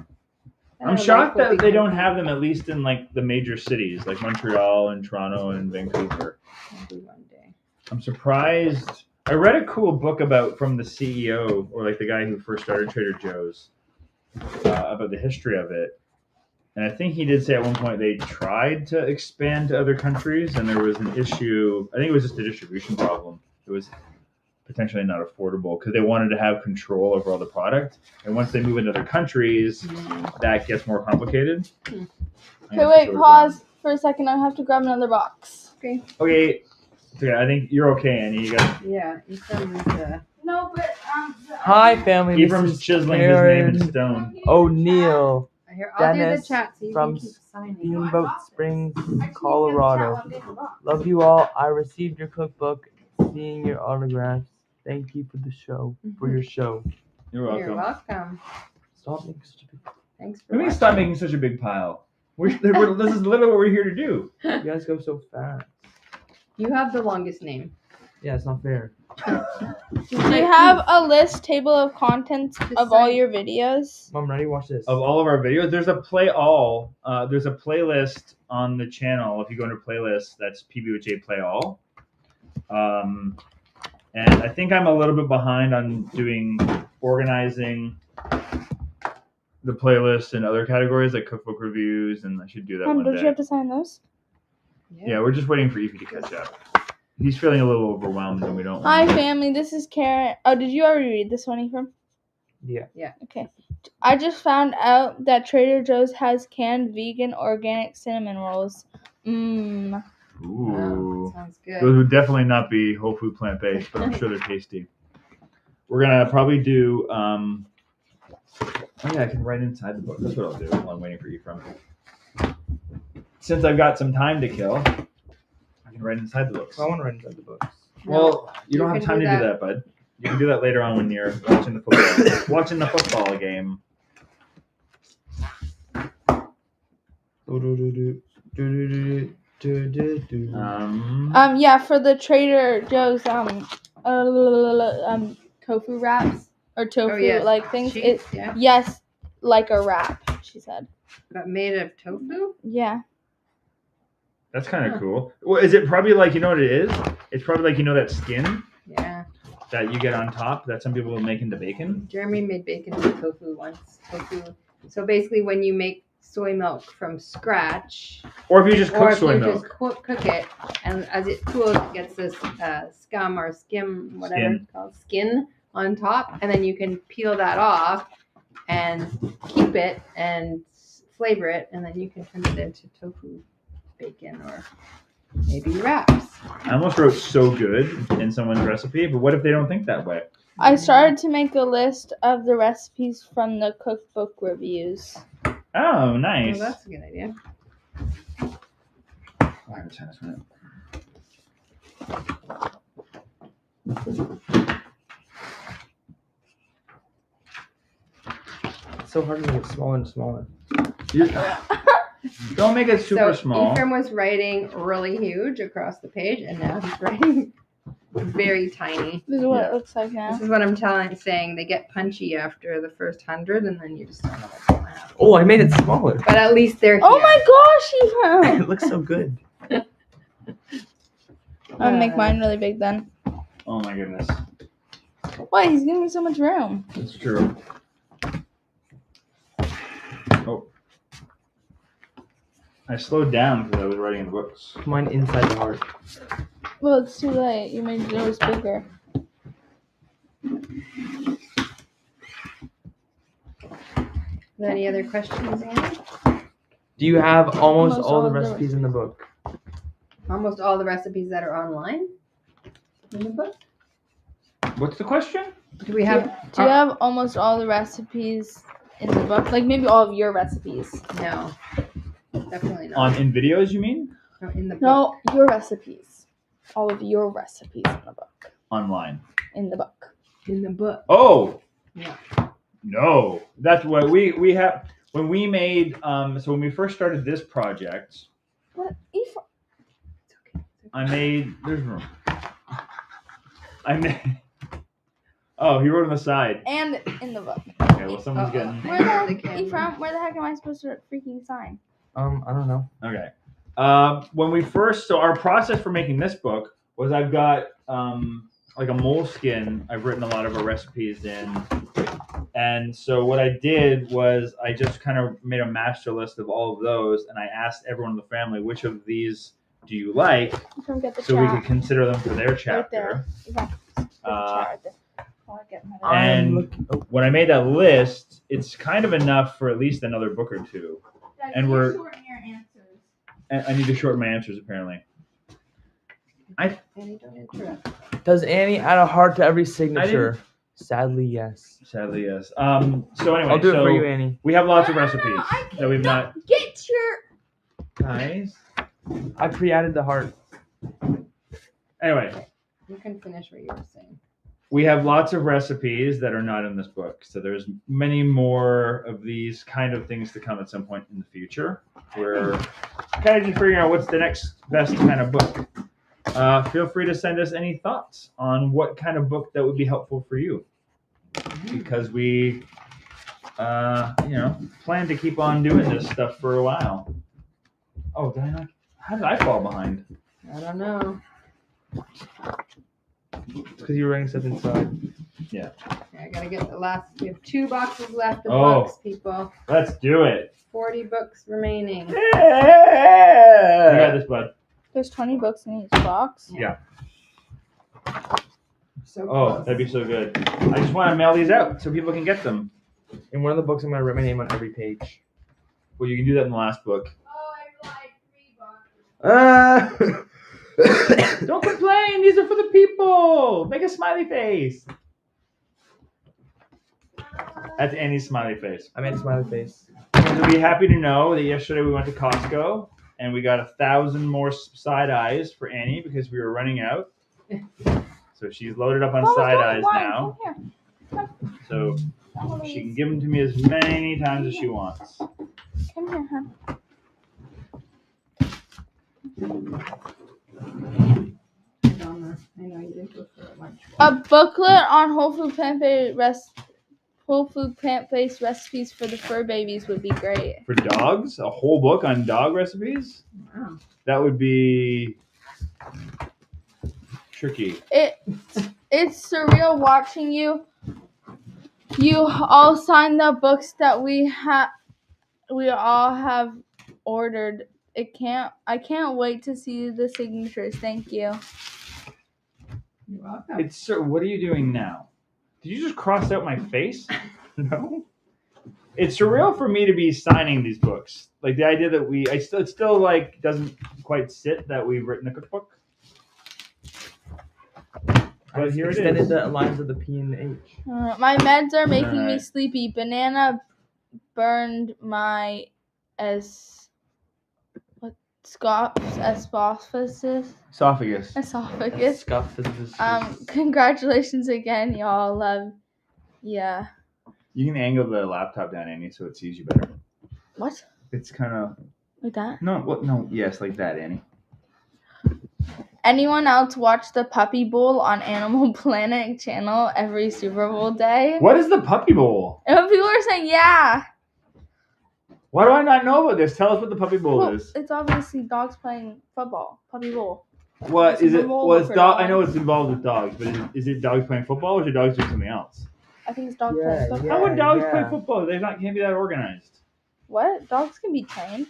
I'm shocked that they don't have them at least in like the major cities like Montreal and Toronto and Vancouver. Maybe one day. I'm surprised. I read a cool book from the CEO or like the guy who first started Trader Joe's about the history of it. And I think he did say at one point they tried to expand to other countries and there was an issue. I think it was just a distribution problem. It was potentially not affordable because they wanted to have control over all the product. And once they move into other countries, that gets more complicated. Okay, wait, pause for a second. I have to grab another box. Okay. Okay. I think you're okay, Annie. You got. Yeah, Ephraim is No, but Hi, family. This Ephraim's is chiseling his name in Karen stone. O'Neill Here, I'll do the Dennis chat so you from can keep signing. Steamboat Springs, Colorado. Love you all. I received your cookbook. Seeing your autographs. Thank you for the show. For your show. You're welcome. You're welcome. Stop making such a big. Thanks for We need to watching. stop making such a big pile. This is literally what we're here to do. You guys go so fast. You have the longest name. Yeah, it's not fair. do you have a list table of contents of all your videos? Mom, ready? Watch this. Of all of our videos, there's a there's a playlist on the channel. If you go into playlists, that's PBHA Play All. And I think I'm a little bit behind on organizing the playlist in other categories like cookbook reviews, and I should do that one Don't day. you have to sign those? Yeah, we're just waiting for Evie to catch up. He's feeling a little overwhelmed, and we don't. Hi, family. This is Karen. Oh, did you already read this one, Ephraim? Yeah. Okay. I just found out that Trader Joe's has canned vegan organic cinnamon rolls. Ooh. Wow, sounds good. Those would definitely not be whole food plant based, but I'm sure they're tasty. We're gonna probably do. Oh yeah, I can write inside the book. That's what I'll do while I'm waiting for Ephraim. Since I've got some time to kill, I can write inside the books. I want to write inside the books. Well, you don't You have can time do to do that. that, bud. You can do that later on when you're watching the football game. Yeah, for the Trader Joe's tofu wraps or tofu like things. Sheets, yeah. Yes, like a wrap, she said. But made of tofu? Yeah. That's kind of cool. Well, is it probably like, you know what it is? It's probably like, you know, that skin Yeah. that you get on top that some people will make into bacon? Jeremy made bacon with tofu once. So basically when you make soy milk from scratch, Or if you just or cook if soy you milk. just cook it, and as it cools, it gets this scum or skim, whatever Skin. it's called, skin on top, and then you can peel that off and keep it and flavor it, and then you can turn it into tofu bacon or maybe wraps. I almost wrote so good in someone's recipe, but what if they don't think that way? I started to make a list of the recipes from the cookbook reviews. Oh, nice. Well, that's a good idea. Oh, I have a tennis minute. It's so hard to make it smaller and smaller. Don't make it super So small. Ephraim was writing really huge across the page, and now he's writing very tiny. This is what Yeah. it looks like now. This is what I'm saying. They get punchy after the first 100, and then you just don't know what's going to happen. Oh, I made it smaller. But at least they're here. Oh my gosh, Ephraim! It looks so good. I'm gonna make mine really big then. Oh my goodness. Why? He's giving me so much room. That's true. Oh. I slowed down because I was writing in the books. Mine inside the heart. Well, it's too late. You made yours bigger. Any other questions, Annie? Do you have almost Almost all the all the recipes in the book? Almost all the recipes that are online in the book. What's the question? Do we have? Do you have almost all the recipes in the book? Like maybe all of your recipes? No, definitely not. In videos, you mean? No, in the book. No, your recipes. All of your recipes in the book. Online. In the book. In the book. Oh. Yeah. No, that's what we have when we made. So when we first started this project, What? It's okay. I made. There's room. I made. Oh, he wrote on the side. And in the book. Okay, well someone's getting. Where the heck am I supposed to freaking sign? I don't know. Okay. When we first, so our process for making this book was I've got like a moleskin. I've written a lot of our recipes in, and so what I did was I just kind of made a master list of all of those, and I asked everyone in the family which of these do you like, so we could consider them for their chapter. And when I made that list, it's kind of enough for at least another book or two. And we're. Shorten your answers. And I need to shorten my answers apparently. Annie, don't interrupt. Does Annie add a heart to every signature? Sadly, yes. Sadly, yes. So anyway, I'll do it for you, Annie. We have lots of recipes that we've not. Get your. Guys. I pre-added the heart. Anyway. You can finish what you were saying. We have lots of recipes that are not in this book. So there's many more of these kind of things to come at some point in the future. We're kind of just figuring out what's the next best kind of book. Feel free to send us any thoughts on what kind of book that would be helpful for you. Because we, plan to keep on doing this stuff for a while. Oh, did I not? How did I fall behind? I don't know. It's because you were writing stuff inside. Yeah. I gotta get the last. We have 2 boxes left of books, people. Let's do it. 40 books remaining. Yeah. You got this, bud. There's 20 books in each box. Yeah. So close. That'd be so good. I just want to mail these out so people can get them. In one of the books, I'm going to write my name on every page. Well, you can do that in the last book. Oh, I lied 3 boxes. Don't complain. These are for the people. Make a smiley face. That's Annie's smiley face. I made a smiley face. You'll be happy to know that yesterday we went to Costco and we got 1,000 more side eyes for Annie because we were running out. So she's loaded up on side eyes now. So she can give them to me as many times as she wants. Come here, hon. I know you didn't go for lunch. A booklet on whole food plant-based recipes for the fur babies would be great. For dogs? A whole book on dog recipes? Wow. That would be tricky. It's surreal watching you. You all signed the books that we all have ordered. I can't wait to see the signatures. Thank you. You're welcome. What are you doing now? Did you just cross out my face? No. It's surreal for me to be signing these books. Like the idea that it still like doesn't quite sit that we've written a cookbook. But here it extended is. the lines of the P and the H. My meds are making me Alright. sleepy. Banana burned my esophagus. Congratulations again, y'all. Love. Yeah. You can angle the laptop down, Annie, so it sees you better. What? It's kind of Like that? no. Yes, like that, Annie. Anyone else watch the Puppy Bowl on Animal Planet channel every Super Bowl day? What is the Puppy Bowl? And people are saying, yeah. Why do I not know about this? Tell us what the Puppy Bowl is. It's obviously dogs playing football. Puppy Bowl. What is it? Super Bowl Well, it's for dog. dogs. I know it's involved with dogs, but is it dogs playing football or is it dogs doing something else? I think it's dogs Yeah, playing football. How would dogs yeah. play football? They can't be that organized. What? Dogs can be trained.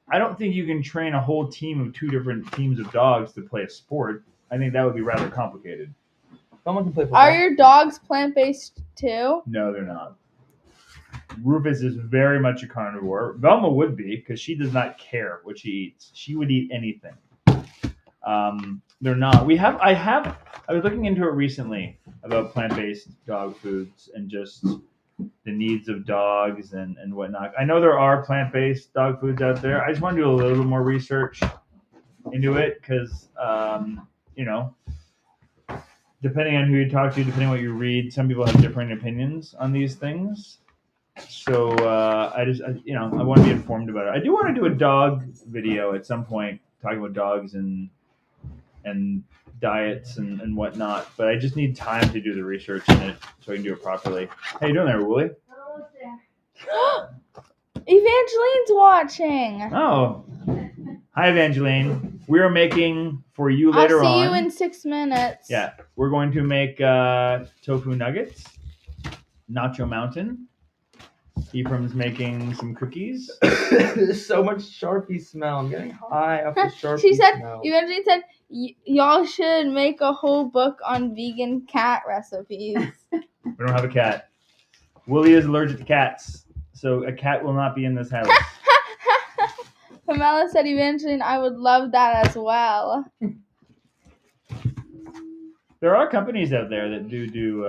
I don't think you can train a whole team of 2 different teams of dogs to play a sport. I think that would be rather complicated. Someone can play football. Are your dogs plant-based too? No, they're not. Rufus is very much a carnivore. Velma would be because she does not care what she eats. She would eat anything. They're not. I have I was looking into it recently about plant-based dog foods and just the needs of dogs and whatnot. I know there are plant-based dog foods out there. I just want to do a little bit more research into it because, you know, depending on who you talk to, depending on what you read, some people have different opinions on these things. So I want to be informed about it. I do want to do a dog video at some point talking about dogs and diets and whatnot, but I just need time to do the research in it so I can do it properly. How you doing there, Wooly? Evangeline's watching. Oh, hi, Evangeline. We are making for you later on. I'll see you in 6 minutes. Yeah, we're going to make tofu nuggets, Nacho Mountain. Ephraim's making some cookies. There's so much Sharpie smell. I'm getting high off the Sharpie She said, smell. Evangeline said, y'all should make a whole book on vegan cat recipes. We don't have a cat. Wooly is allergic to cats, so a cat will not be in this house. Pamela said, Evangeline, I would love that as well. There are companies out there that do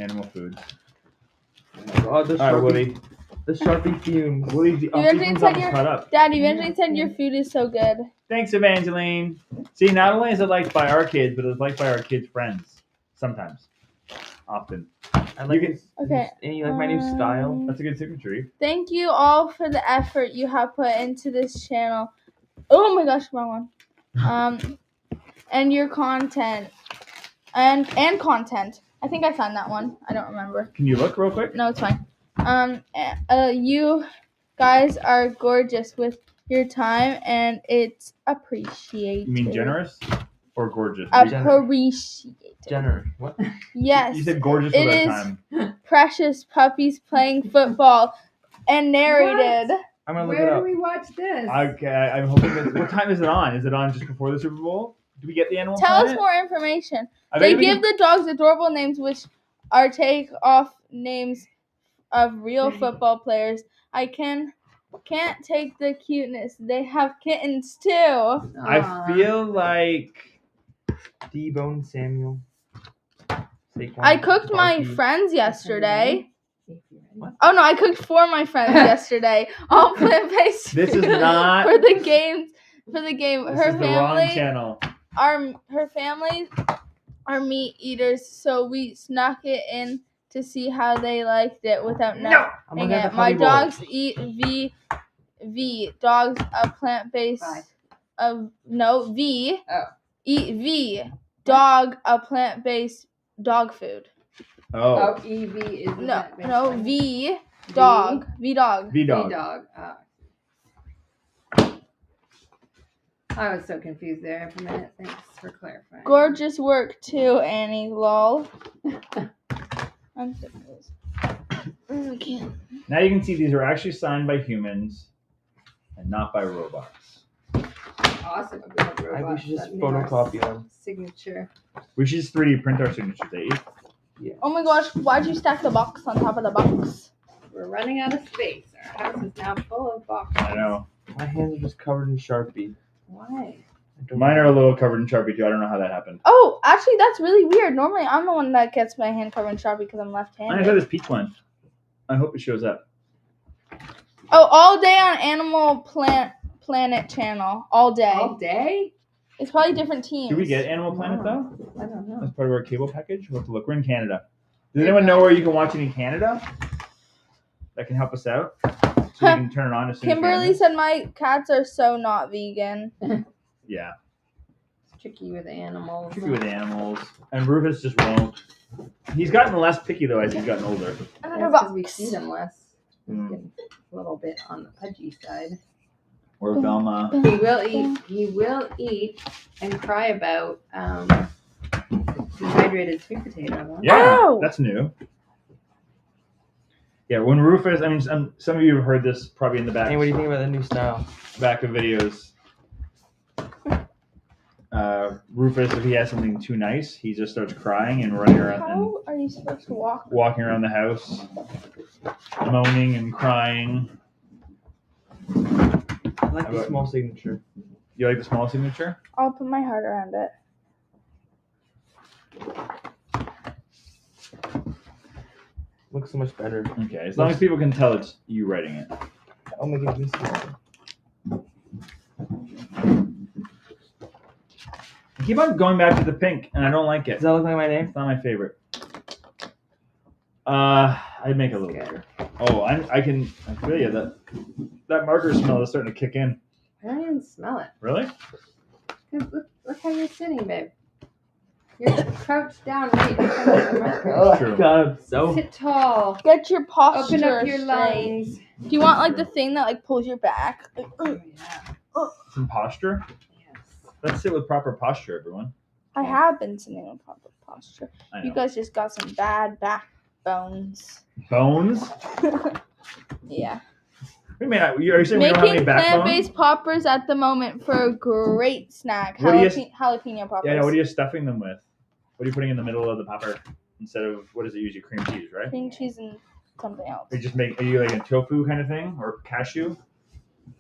animal food. Oh, the All right, Sharpie, Woody. the Sharpie fumes. Wooly's the Evangeline said caught up. Dad, Evangeline said your food is so good. Thanks, Evangeline. See, not only is it liked by our kids, but it's liked by our kids' friends. Sometimes. Often. I like this. Okay. And you like my new style? That's a good signature. Thank you all for the effort you have put into this channel. Oh my gosh, wrong one. And your content. And content. I think I found that one. I don't remember. Can you look real quick? No, it's fine. You guys are gorgeous with your time, and it's appreciated. You mean generous or gorgeous? Appreciated. Generous. What? Yes. You said gorgeous It for that is time. precious puppies playing football and narrated. I'm gonna look Where it do up. we watch this? Okay, I'm hoping that. What time is it on? Is it on just before the Super Bowl? Do we get the Animal Tell Planet? us more information. I bet They we give the dogs adorable names, which are take-off names of real football players. I can't take the cuteness. They have kittens too. I feel like D-Bone Samuel. Saquon, I cooked my Sparky. friends yesterday. What? Oh no, I cooked for my friends yesterday. All plant-based. This is not- for the games. For the game, this her is the wrong family channel. her family are meat eaters, so we snuck it in to see how they liked it without knowing I'm looking at it. the My honey bowl. dogs eat V. Dogs a plant-based V. Oh. Eat V. Dog a plant-based dog food. Oh. EV is No, V. Dog. V dog. V-Dog. dog. I was so confused there for a minute. Thanks for clarifying. Gorgeous work too, Annie. Lol. I'm so confused. I can't. Now you can see these are actually signed by humans and not by robots. Awesome. We have We robots should just that make our photocopy them. signature. We should just 3D print our signatures, eh? Oh my gosh, why'd you stack the box on top of the box? We're running out of space. Our house is now full of boxes. I know. My hands are just covered in Sharpie. Why? Mine are a little covered in Sharpie too. I don't know how that happened. Oh, actually, that's really weird. Normally, I'm the one that gets my hand covered in Sharpie because I'm I left-handed. got this peach one. I hope it shows up. Oh, all day on Animal Planet channel. All day. All day? It's probably different teams. Did we get Animal Planet though? I don't know. As part of our cable package? We'll have to look. We're in Canada. Does anyone know where you can watch it in Canada? That can help us out. So we can turn it on as soon Kimberly as said my cats are so not vegan. Yeah. It's tricky with animals. Tricky with animals. And Rufus just won't. He's gotten less picky though as he's gotten older. Another That's because we box. feed them less. He's Mm. getting a little bit on the pudgy side. Or Velma. He will eat and cry about dehydrated sweet potato. Huh? Yeah, Ow! that's new. Yeah, when Rufus, I mean, some of you have heard this probably in the back Hey, what do you think about the new style? back of videos. Rufus, if he has something too nice, he just starts crying and running around and How are you supposed to walk? walking around the house, moaning and crying. I like the How small signature. You like the small signature? I'll put my heart around it. Looks so much better. Okay, as long as people can tell it's you writing it. Oh my goodness. I keep on going back to the pink, and I don't like it. Does that look like my name? It's not my favorite. I'd make it a little bigger. Oh, I feel you. That marker smell is starting to kick in. I don't even smell it. Really? Look how you're sitting, babe. You're crouched down right in front of the marker. Oh True. God, I'm so. Sit tall. Get your posture Open up your straight. lungs. Do you want like the thing that like pulls your back? Like, Oh, yeah. Some posture. Yes. Let's sit with proper posture, everyone. I have been sitting in proper posture. I know. You guys just got some bad backbones. Bones? Yeah. Wait a minute. Are you saying we don't have any Making backbone? plant-based poppers at the moment for a great snack. What do you- Jalapeno poppers. Yeah, what are you stuffing them with? What are you putting in the middle of the popper instead of, what is it usually, cream cheese, right? Cream cheese and something else. Are you like a tofu kind of thing or cashew?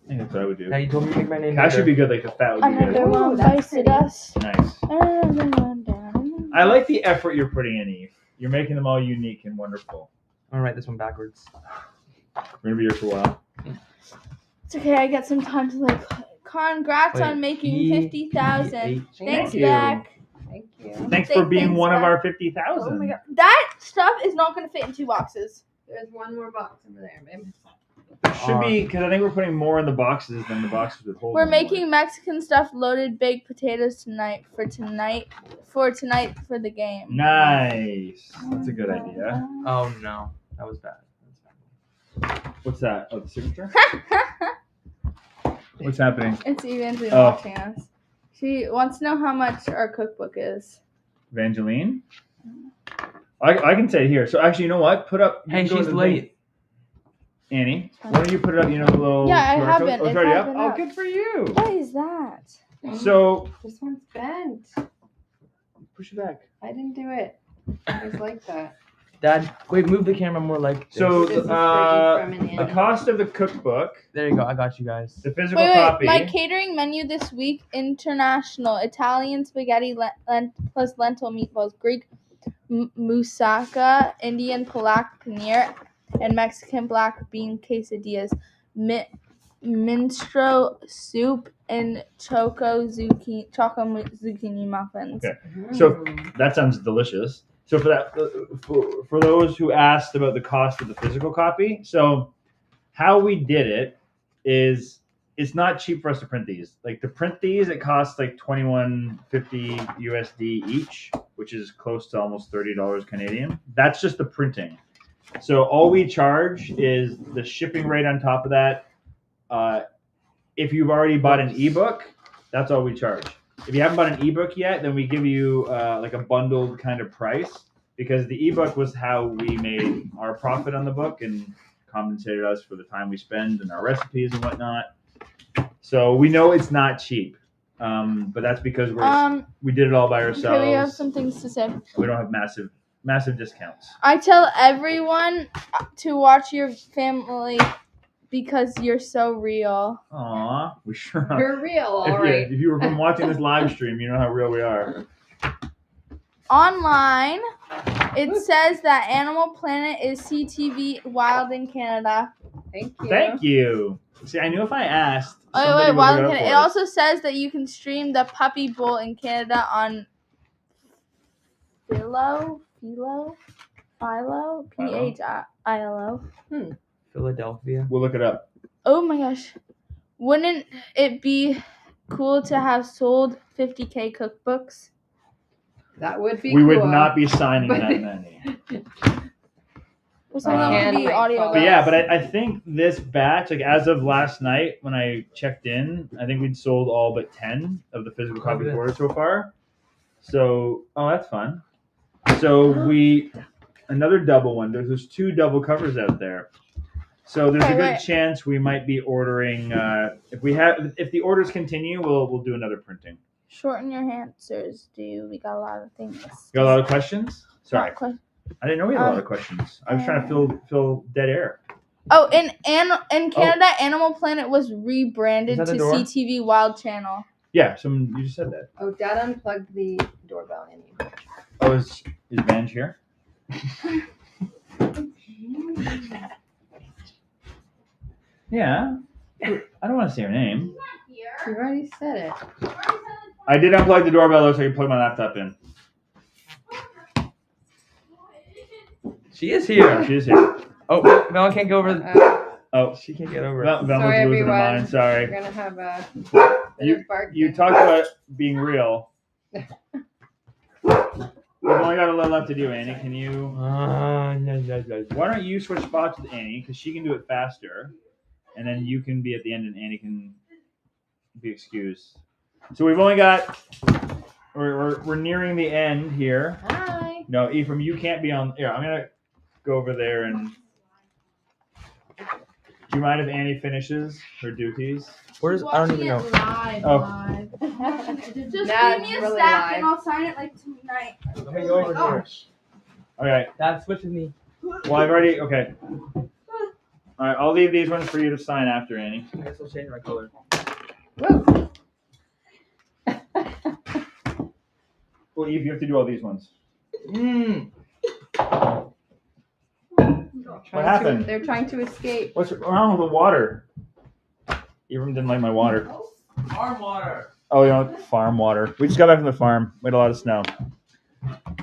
I think that's what I would do. Now you told me to make my name. Cashew would bigger. be good, like the fat would be Another good. one Ooh, that's bited pretty. us. Nice. Another one down. I like the effort you're putting in, Eve. You're making them all unique and wonderful. I'm gonna write this one backwards. We're gonna be here for a while. It's okay, I get some time to like. Congrats Wait, on making E- 50,000. H- Thanks, you. Beck. Thank you. Thanks Say for being thanks, one of Beck. our 50,000. Oh my god, that stuff is not gonna fit in 2 boxes. There's one more box over there, babe. There should be, because I think we're putting more in the boxes than the boxes would hold. We're anymore. making Mexican stuffed loaded baked potatoes tonight for the game. Nice. That's a good idea. Oh no, that was bad. What's that? Oh, the signature? What's happening? It's Evangeline Oh. watching us. She wants to know how much our cookbook is. Evangeline? I can say it here. So actually, you know what? Put up. you Hey, can go she's to the late. thing. Annie, why don't you put it up? You know the little. Yeah, I QR have code? it. Oh, it's It's already all up. been Oh, up. good for you. What is that? So This one's bent. push it back. I didn't do it. It was like that. Dad, wait, move the camera more like this. So This is for you from an the Annie. cost of the cookbook, There you go. I got you guys. the physical Wait, copy. my catering menu this week: international Italian spaghetti plus lentil meatballs, Greek moussaka, Indian palak paneer, and Mexican black bean quesadillas, minstrel soup, and choco zucchini muffins. Okay. So that sounds delicious. So for that, for those who asked about the cost of the physical copy, so how we did it is it's not cheap for us to print these. Like to print these, it costs like $21.50 USD each, which is close to almost $30 Canadian. That's just the printing. So all we charge is the shipping rate on top of that. If you've already bought an ebook, that's all we charge. If you haven't bought an ebook yet, then we give you like a bundled kind of price because the ebook was how we made our profit on the book and compensated us for the time we spend and our recipes and whatnot. So we know it's not cheap, but that's because we did it all by ourselves. Okay, we have some things to say. We don't have massive discounts. I tell everyone to watch your family because you're so real. Aw, we sure are. You're real, all right. If you were from watching this live stream, you know how real we are. Online, it says that Animal Planet is CTV Wild in Canada. Thank you. Thank you. See, I knew if I asked. Oh somebody wait, would Wild in look it up Canada. It for us. also says that you can stream the Puppy Bowl in Canada on Philo, PHILO. Philadelphia. We'll look it up. Oh my gosh. Wouldn't it be cool to have sold 50K cookbooks? That would be We cool. would not be signing But- that many. Or something that Can would be wait audio. for But it. yeah, but I think this batch, like as of last night when I checked in, I think we'd sold all but 10 of the physical copies Okay. ordered so far. So, oh, that's fun. So another double one. There's 2 double covers out there. So there's a Okay, good wait. chance we might be ordering. If the orders continue, we'll do another printing. Shorten your answers, dude. We got a lot of things. You got a lot of questions? Sorry, Not que- I didn't know we had a lot of questions. I was trying to fill dead air. Oh, in Canada, Animal Planet was rebranded Is that to the door? CTV Wild Channel. Yeah, you just said that. Oh, Dad unplugged the doorbell in you. Oh, is Vange here? Yeah. I don't want to say her name. You already said it. I did unplug the doorbell though, so I can plug my laptop in. She is here. She is here. Oh, Val can't go over. Oh, She can't get over. Val Sorry, was losing her everyone. mind. We're Sorry. gonna have a bit You of barking. you talked about being real. We've only got a little left to do, Annie. Can you? Why don't you switch spots with Annie because she can do it faster, and then you can be at the end, and Annie can be excused. So we've only got. We're nearing the end here. Hi. No, Ephraim, you can't be on. Yeah, I'm gonna go over there and. Do you mind if Annie finishes her duties? Where's I don't even know. Live, Oh. live. Just That's give me a really stack live. and I'll sign it like tonight. Let me go over here. Okay. Dad, switch with me. Well, I've already. Okay. All right. I'll leave these ones for you to sign after, Annie. I guess I'll change my color. Whoa. Well, Eve, you have to do all these ones. What happened? They're trying to escape. What's wrong with the water? Ephraim didn't like my water. Farm water. Oh, you know, farm water. We just got back from the farm. We had a lot of snow.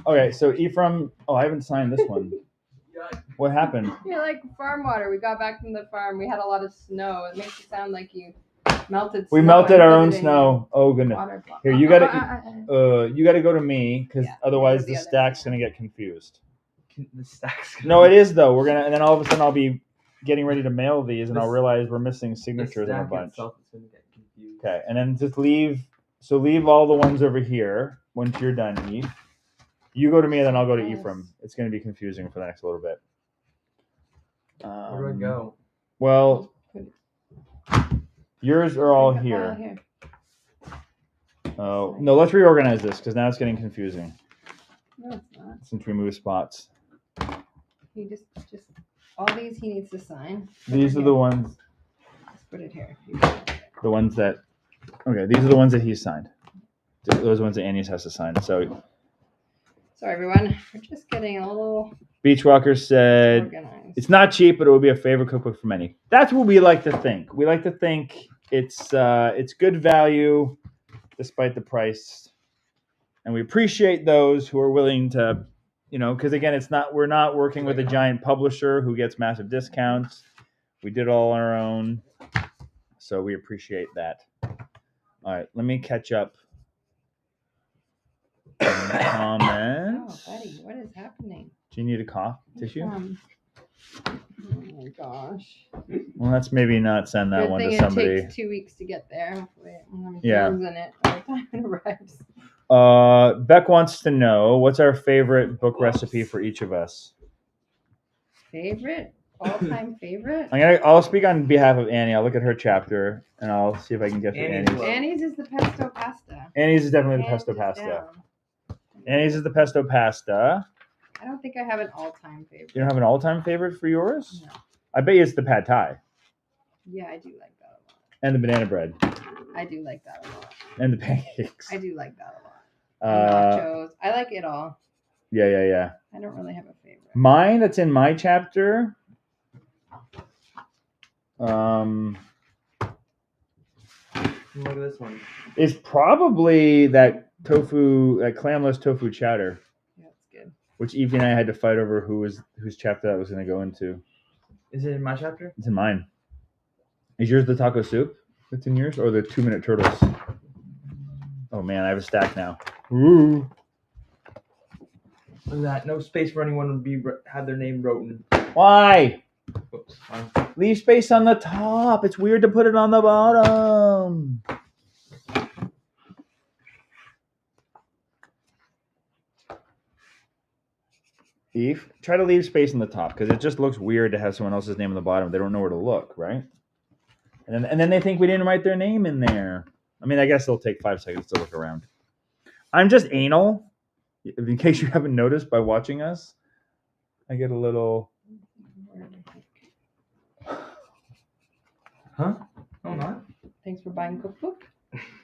Okay, so Ephraim. Oh, I haven't signed this one. What happened? You're like farm water. We got back from the farm. We had a lot of snow. It makes it sound like you melted. We snow melted and our put own it in snow. Oh goodness. water bottle. Here, you gotta go to me because Yeah, otherwise go to the the other stack's gonna get confused. The stacks. No, it is though. We're gonna, and then all of a sudden I'll be getting ready to mail these, and I'll realize we're missing signatures on a bunch. Itself is gonna get confused. Okay, and then just leave. So leave all the ones over here once you're done, Eve. You go to me, and then I'll go to Yes. Ephraim. It's gonna be confusing for the next little bit. Where do I go? Well, Put yours are all Put the file here. Oh no, let's reorganize this because now it's getting confusing No, it's not. since we moved spots. He just all these he needs to sign. These are the ones. Just put it here. The ones that. Okay, these are the ones that he signed. Those ones that Annie's has to sign. So Sorry, everyone. We're just getting a little Beachwalker said organized. it's not cheap, but it would be a favorite cookbook for many. That's what we like to think. We like to think it's good value despite the price, and we appreciate those who are willing to, because again, we're not working with a giant publisher who gets massive discounts. We did it all on our own, so we appreciate that. All right, let me catch up. Comments. Oh, buddy, what is happening? Do you need a cough tissue? Oh my gosh. Well, let's maybe not send that Good one thing to it somebody. takes 2 weeks to get there. Hopefully it won't have Yeah. germs in it by the time it arrives. Beck wants to know what's our favorite book recipe for each of us. Favorite? All-time favorite? I'll speak on behalf of Annie. I'll look at her chapter and I'll see if I can get to Annie's Annie's. Annie's is the pesto pasta. Annie's is definitely the Hands pesto is pasta. down. Annie's is the pesto pasta. I don't think I have an all-time favorite. You don't have an all-time favorite for yours? No. I bet you it's the pad thai Yeah, I do like that a lot. and the banana bread I do like that a lot. and the pancakes. I do like that a lot. Uh, Nachos. I like it all. yeah. I don't really have a favorite. Mine that's in my chapter. Look at this one. Is probably that clamless tofu chowder, Yeah, it's good. which Evie and I had to fight over whose chapter that was going to go into. Is it in my chapter? It's in mine. Is yours the taco soup that's in yours, or the 2-minute turtles? Oh man, I have a stack now. Ooh. Look at that. No space for anyone to have their name written. Why? Whoops. Fine. Leave space on the top. It's weird to put it on the bottom. Eve, try to leave space on the top because it just looks weird to have someone else's name on the bottom. They don't know where to look, right? And then they think we didn't write their name in there. I mean, I guess it'll take 5 seconds to look around. I'm just anal. In case you haven't noticed by watching us, I get a little. Huh? No, not. Thanks for buying Cookbook.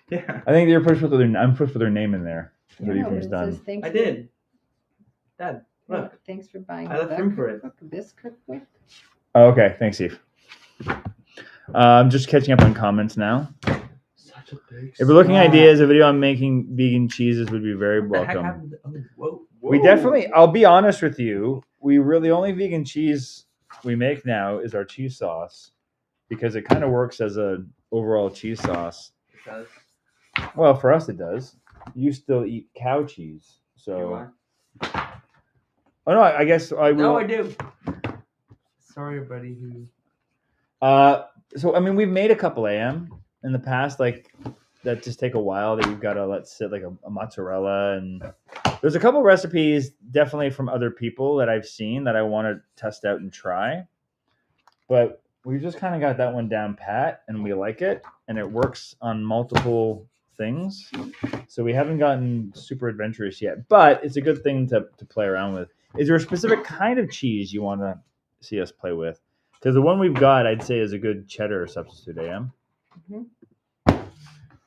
Yeah. I think you're supposed to put I'm supposed to put their name in there. That's what No, but Ephraim's it done. says thanks. I did. Dad, Yeah, look. thanks for buying I left the room for it. cookbook. This cookbook. Oh, okay. Thanks, Eve. I'm just catching up on comments now. Such a big. If we're looking at ideas, a video on making vegan cheeses would be very What the heck welcome. happened to- oh, whoa. We definitely, I'll be honest with you, the only vegan cheese we make now is our cheese sauce because it kind of works as a overall cheese sauce. It does. Well, for us it does. You still eat cow cheese, Do so. I? Oh no, I guess I will. No, I do. Sorry, everybody who. So I mean, we've made a couple AM in the past, like that just take a while that you've got to let sit, like a mozzarella, and there's a couple recipes definitely from other people that I've seen that I want to test out and try, but we just kind of got that one down pat, and we like it, and it works on multiple things. So we haven't gotten super adventurous yet, but it's a good thing to play around with. Is there a specific kind of cheese you want to see us play with? Because the one we've got, I'd say, is a good cheddar substitute. AM.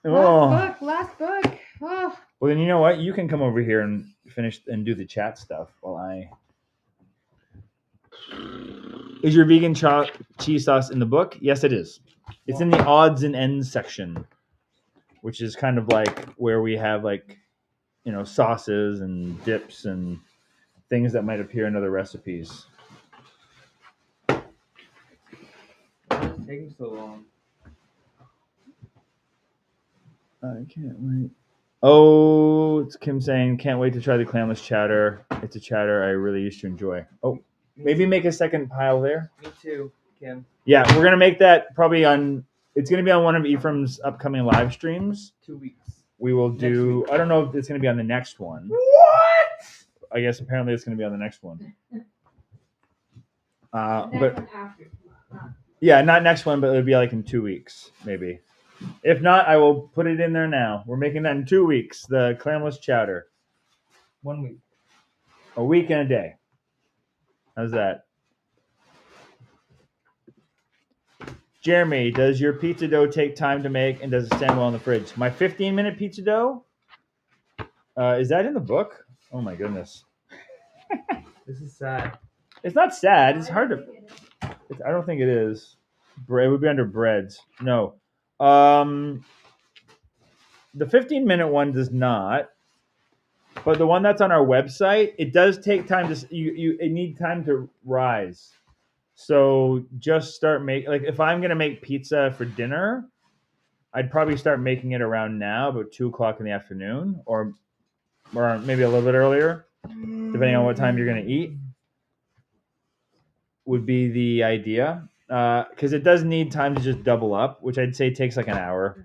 Last book. Oh. Well, then you know what? You can come over here and finish and do the chat stuff while I. Is your vegan cheese sauce in the book? Yes, it is. It's in the odds and ends section, which is kind of like where we have sauces and dips and things that might appear in other recipes. Why is it taking so long? I can't wait. Oh, it's Kim saying, can't wait to try the clamless chowder. It's a chowder I really used to enjoy. Oh, maybe make a second pile there. Me too, Kim. Yeah, we're going to make that probably it's going to be on one of Ephraim's upcoming live streams. 2 weeks. We will do, I don't know if it's going to be on the next one. What? I guess apparently it's going to be on the next one. But After. yeah, not next one, but it'll be like in 2 weeks, maybe. If not, I will put it in there now. We're making that in 2 weeks, the clamless chowder. 1 week. A week and a day. How's that? Jeremy, does your pizza dough take time to make and does it stand well in the fridge? My 15-minute pizza dough? Is that in the book? Oh my goodness. This is sad. It's not sad. It's hard to... I don't think it is. It would be under breads. No. The 15-minute one does not. But the one that's on our website, it does take time to... It need time to rise. So just start like if I'm going to make pizza for dinner, I'd probably start making it around now, about 2:00 in the afternoon, or maybe a little bit earlier, depending on what time you're going to eat, would be the idea. Because it does need time to just double up, which I'd say takes like an hour-ish.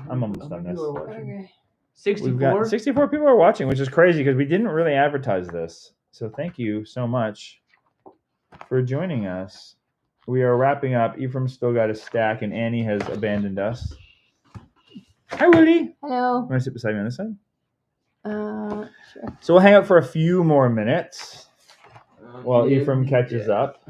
I'm almost done this. Okay. 64? We've got 64 people are watching, which is crazy because we didn't really advertise this. So thank you so much for joining us. We are wrapping up. Ephraim's still got a stack, and Annie has abandoned us. Hi, Willie. Hello. Want to sit beside me on this side? Sure. So we'll hang out for a few more minutes while Ephraim catches up.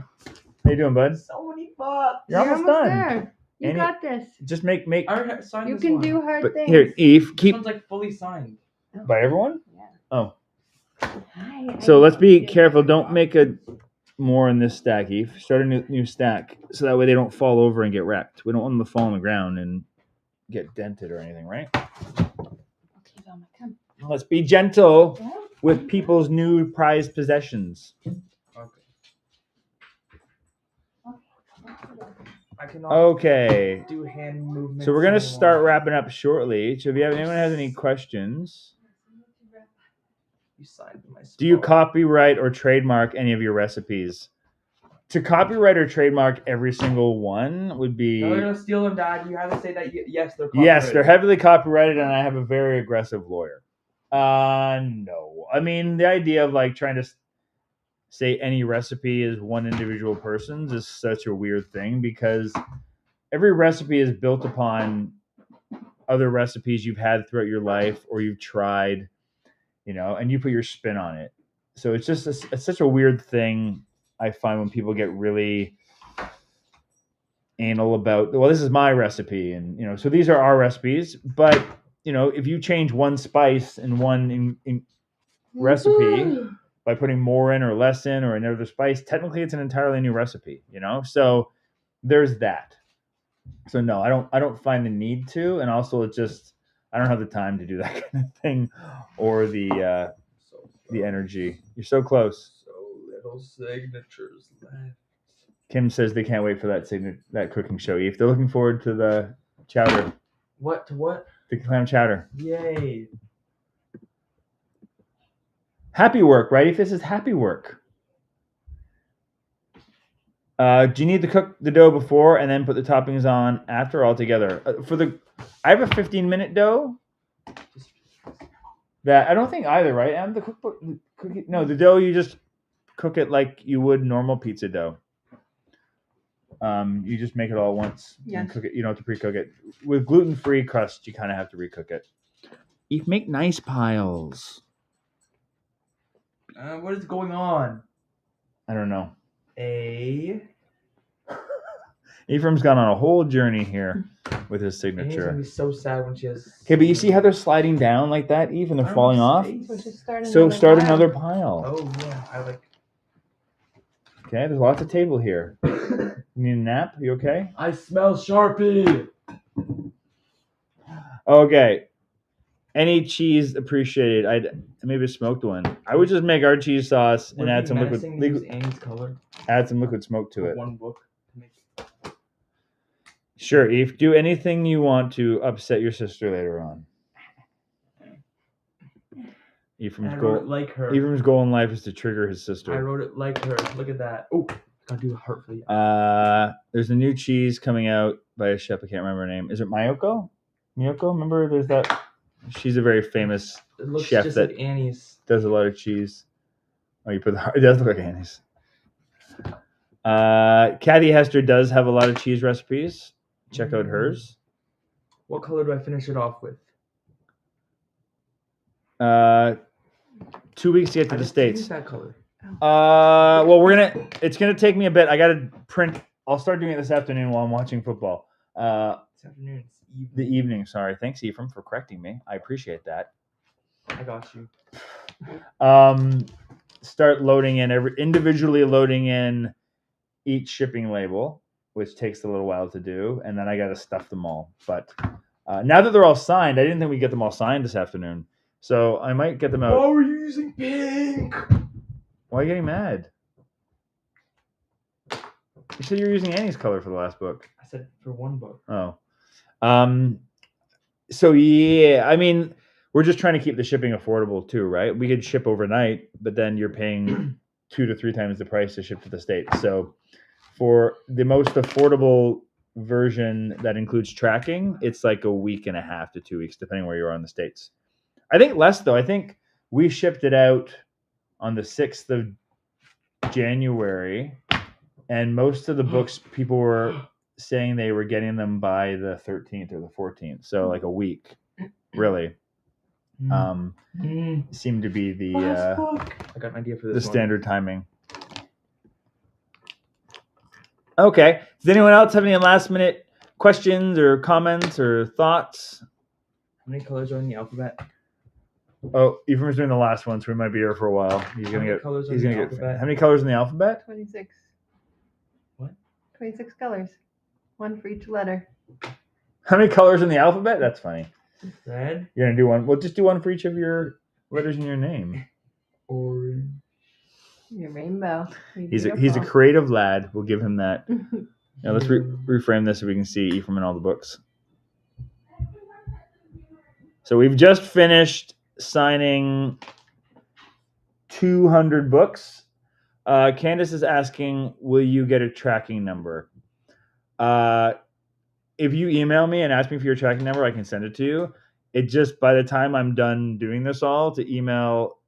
How you doing, bud? So many bucks. You're almost done. There. You Annie, got this. Just make. I already signed You this can one. do hard But things. here, Eve, This keep one's like fully signed. by everyone. Yeah. Oh. Hi. So let's be careful. Don't make more in this stack, Eve. Start a new stack so that way they don't fall over and get wrecked. We don't want them to fall on the ground and get dented or anything, right? Okay, Velma, come. Let's be gentle Yeah. with people's new prized possessions. Okay. I cannot Okay. do hand movements. So we're gonna anymore. start wrapping up shortly. So if anyone has any questions, You signed my do you spot. copyright or trademark any of your recipes? To copyright or trademark every single one would be... No, they're gonna steal them, Dad. You have to say that yes, they're copyrighted. Yes, they're heavily copyrighted, and I have a very aggressive lawyer. No. I mean, the idea of like trying to say any recipe is one individual person's is such a weird thing because every recipe is built upon other recipes you've had throughout your life or you've tried, and you put your spin on it. So it's just it's such a weird thing I find when people get really anal about, well, this is my recipe, and so these are our recipes. But if you change one spice in one recipe by putting more in or less in or another spice, technically it's an entirely new recipe. So there's that. So no, I don't find the need to, and also it's just I don't have the time to do that kind of thing, or the energy. You're so close. So little signatures left. Kim says they can't wait for that cooking show. If they're looking forward to the chowder. What? To what? The clam chowder. Yay. Happy work, right? If this is happy work. Do you need to cook the dough before and then put the toppings on after or all together? I have a 15-minute dough. That I don't think either, right? And the cookbook, the dough you just cook it like you would normal pizza dough. You just make it all once and cook it. You don't have to pre-cook it. With gluten-free crust, you kind of have to recook it. You make nice piles. What is going on? I don't know. Ephraim's gone on a whole journey here with his He's signature. gonna be so sad when she has. Okay, but you see how they're sliding down like that, Eve, and they're falling off? So start another pile. Oh, yeah. I like. Okay, there's lots of table here. You need a nap? You okay? I smell Sharpie. Okay. Any cheese appreciated? I'd maybe a smoked one. I would just make our cheese sauce and add some liquid Annie's color. Add some liquid smoke to it. One book. Sure, Eve. Do anything you want to upset your sister later on. Ephraim's goal in life is to trigger his sister. I wrote it like her. Look at that. Oh, gotta do a heart for you. There's a new cheese coming out by a chef. I can't remember her name. Is it Miyoko? Remember, there's that. She's a very famous chef just that like Annie's. Does a lot of cheese. Oh, you put the heart. It does look like Annie's. Kathy Hester does have a lot of cheese recipes. Check out hers. What color do I finish it off with? 2 weeks to get to the States. Use that color. Well, it's gonna take me a bit. I gotta print. I'll start doing it this afternoon while I'm watching football. This afternoon. The evening. Sorry. Thanks, Ephraim, for correcting me. I appreciate that. I got you. Start individually loading in each shipping label, which takes a little while to do, and then I got to stuff them all. But now that they're all signed, I didn't think we'd get them all signed this afternoon, so I might get them out. Why were you using pink? Why are you getting mad? You said you were using Annie's color for the last book. I said for one book. Oh. So yeah, I mean, we're just trying to keep the shipping affordable too, right? We could ship overnight, but then you're paying 2 to 3 times the price to ship to the States. So for the most affordable version that includes tracking, it's like a week and a half to 2 weeks, depending where you are in the States. I think less though. I think we shipped it out on the 6th of January, and most of the books people were saying they were getting them by the 13th or the 14th. So like a week, really. Seemed to be the I got an idea for this the standard timing. Okay. Does anyone else have any last minute questions or comments or thoughts? How many colors are in the alphabet? Oh, Ephraim's doing the last one, so we might be here for a while. He's gonna get. How many colors in the alphabet? 26. What? 26 colors. One for each letter. How many colors in the alphabet? That's funny. Red. You're gonna do one. Well, just do one for each of your letters in your name. Orange. Your rainbow. He's a creative lad. We'll give him that. Now let's reframe this so we can see Ephraim in all the books. So we've just finished signing 200 books. Candace is asking, will you get a tracking number? If you email me and ask me for your tracking number, I can send it to you. It just, by the time I'm done doing this all, to email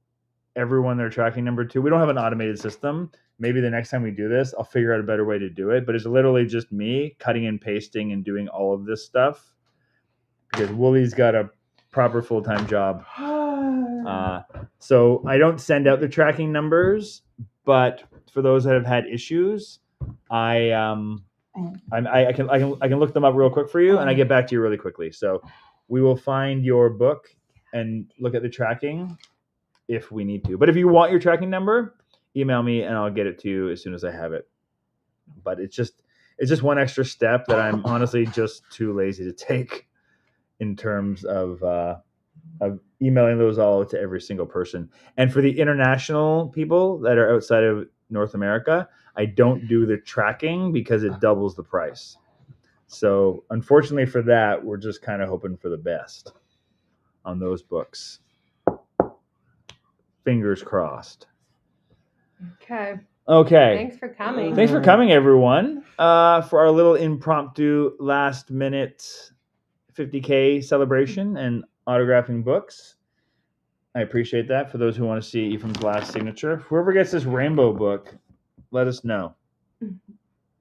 everyone their tracking number too. We don't have an automated system. Maybe the next time we do this, I'll figure out a better way to do it. But it's literally just me cutting and pasting and doing all of this stuff. Because Woolie's got a proper full-time job. So I don't send out the tracking numbers, but for those that have had issues, I I can look them up real quick for you, and I get back to you really quickly. So we will find your book and look at the tracking if we need to. But if you want your tracking number, email me and I'll get it to you as soon as I have it. But it's just one extra step that I'm honestly just too lazy to take in terms of emailing those all to every single person. And for the international people that are outside of North America, I don't do the tracking because it doubles the price. So unfortunately for that, we're just kind of hoping for the best on those books. Fingers crossed. Okay. Thanks for coming. Thanks for coming, everyone, for our little impromptu last minute 50K celebration and autographing books. I appreciate that. For those who want to see Ephraim's last signature, whoever gets this rainbow book, let us know,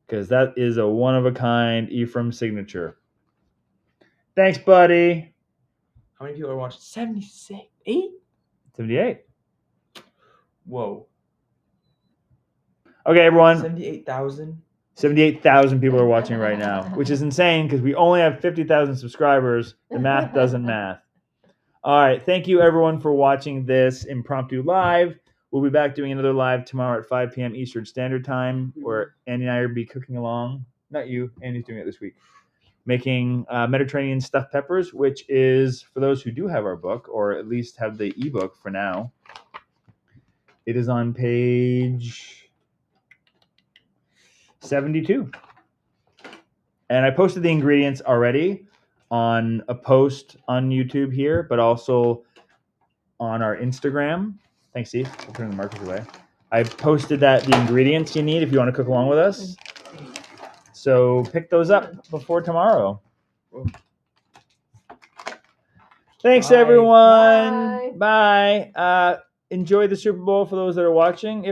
because that is a one-of-a-kind Ephraim signature. Thanks, buddy. How many people are watching? 76? 8? 78. Whoa. Okay, everyone. 78,000? 78,000 people are watching right now, which is insane because we only have 50,000 subscribers. The math doesn't math. All right. Thank you, everyone, for watching this impromptu live. We'll be back doing another live tomorrow at 5 p.m. Eastern Standard Time, where Andy and I will be cooking along. Not you. Andy's doing it this week. Making Mediterranean stuffed peppers, which is, for those who do have our book, or at least have the ebook for now, it is on page 72. And I posted the ingredients already on a post on YouTube here, but also on our Instagram. Thanks, Steve. I'll turn the markers away. I posted the ingredients you need if you want to cook along with us. So pick those up before tomorrow. Thanks, everyone. Bye. Enjoy the Super Bowl for those that are watching.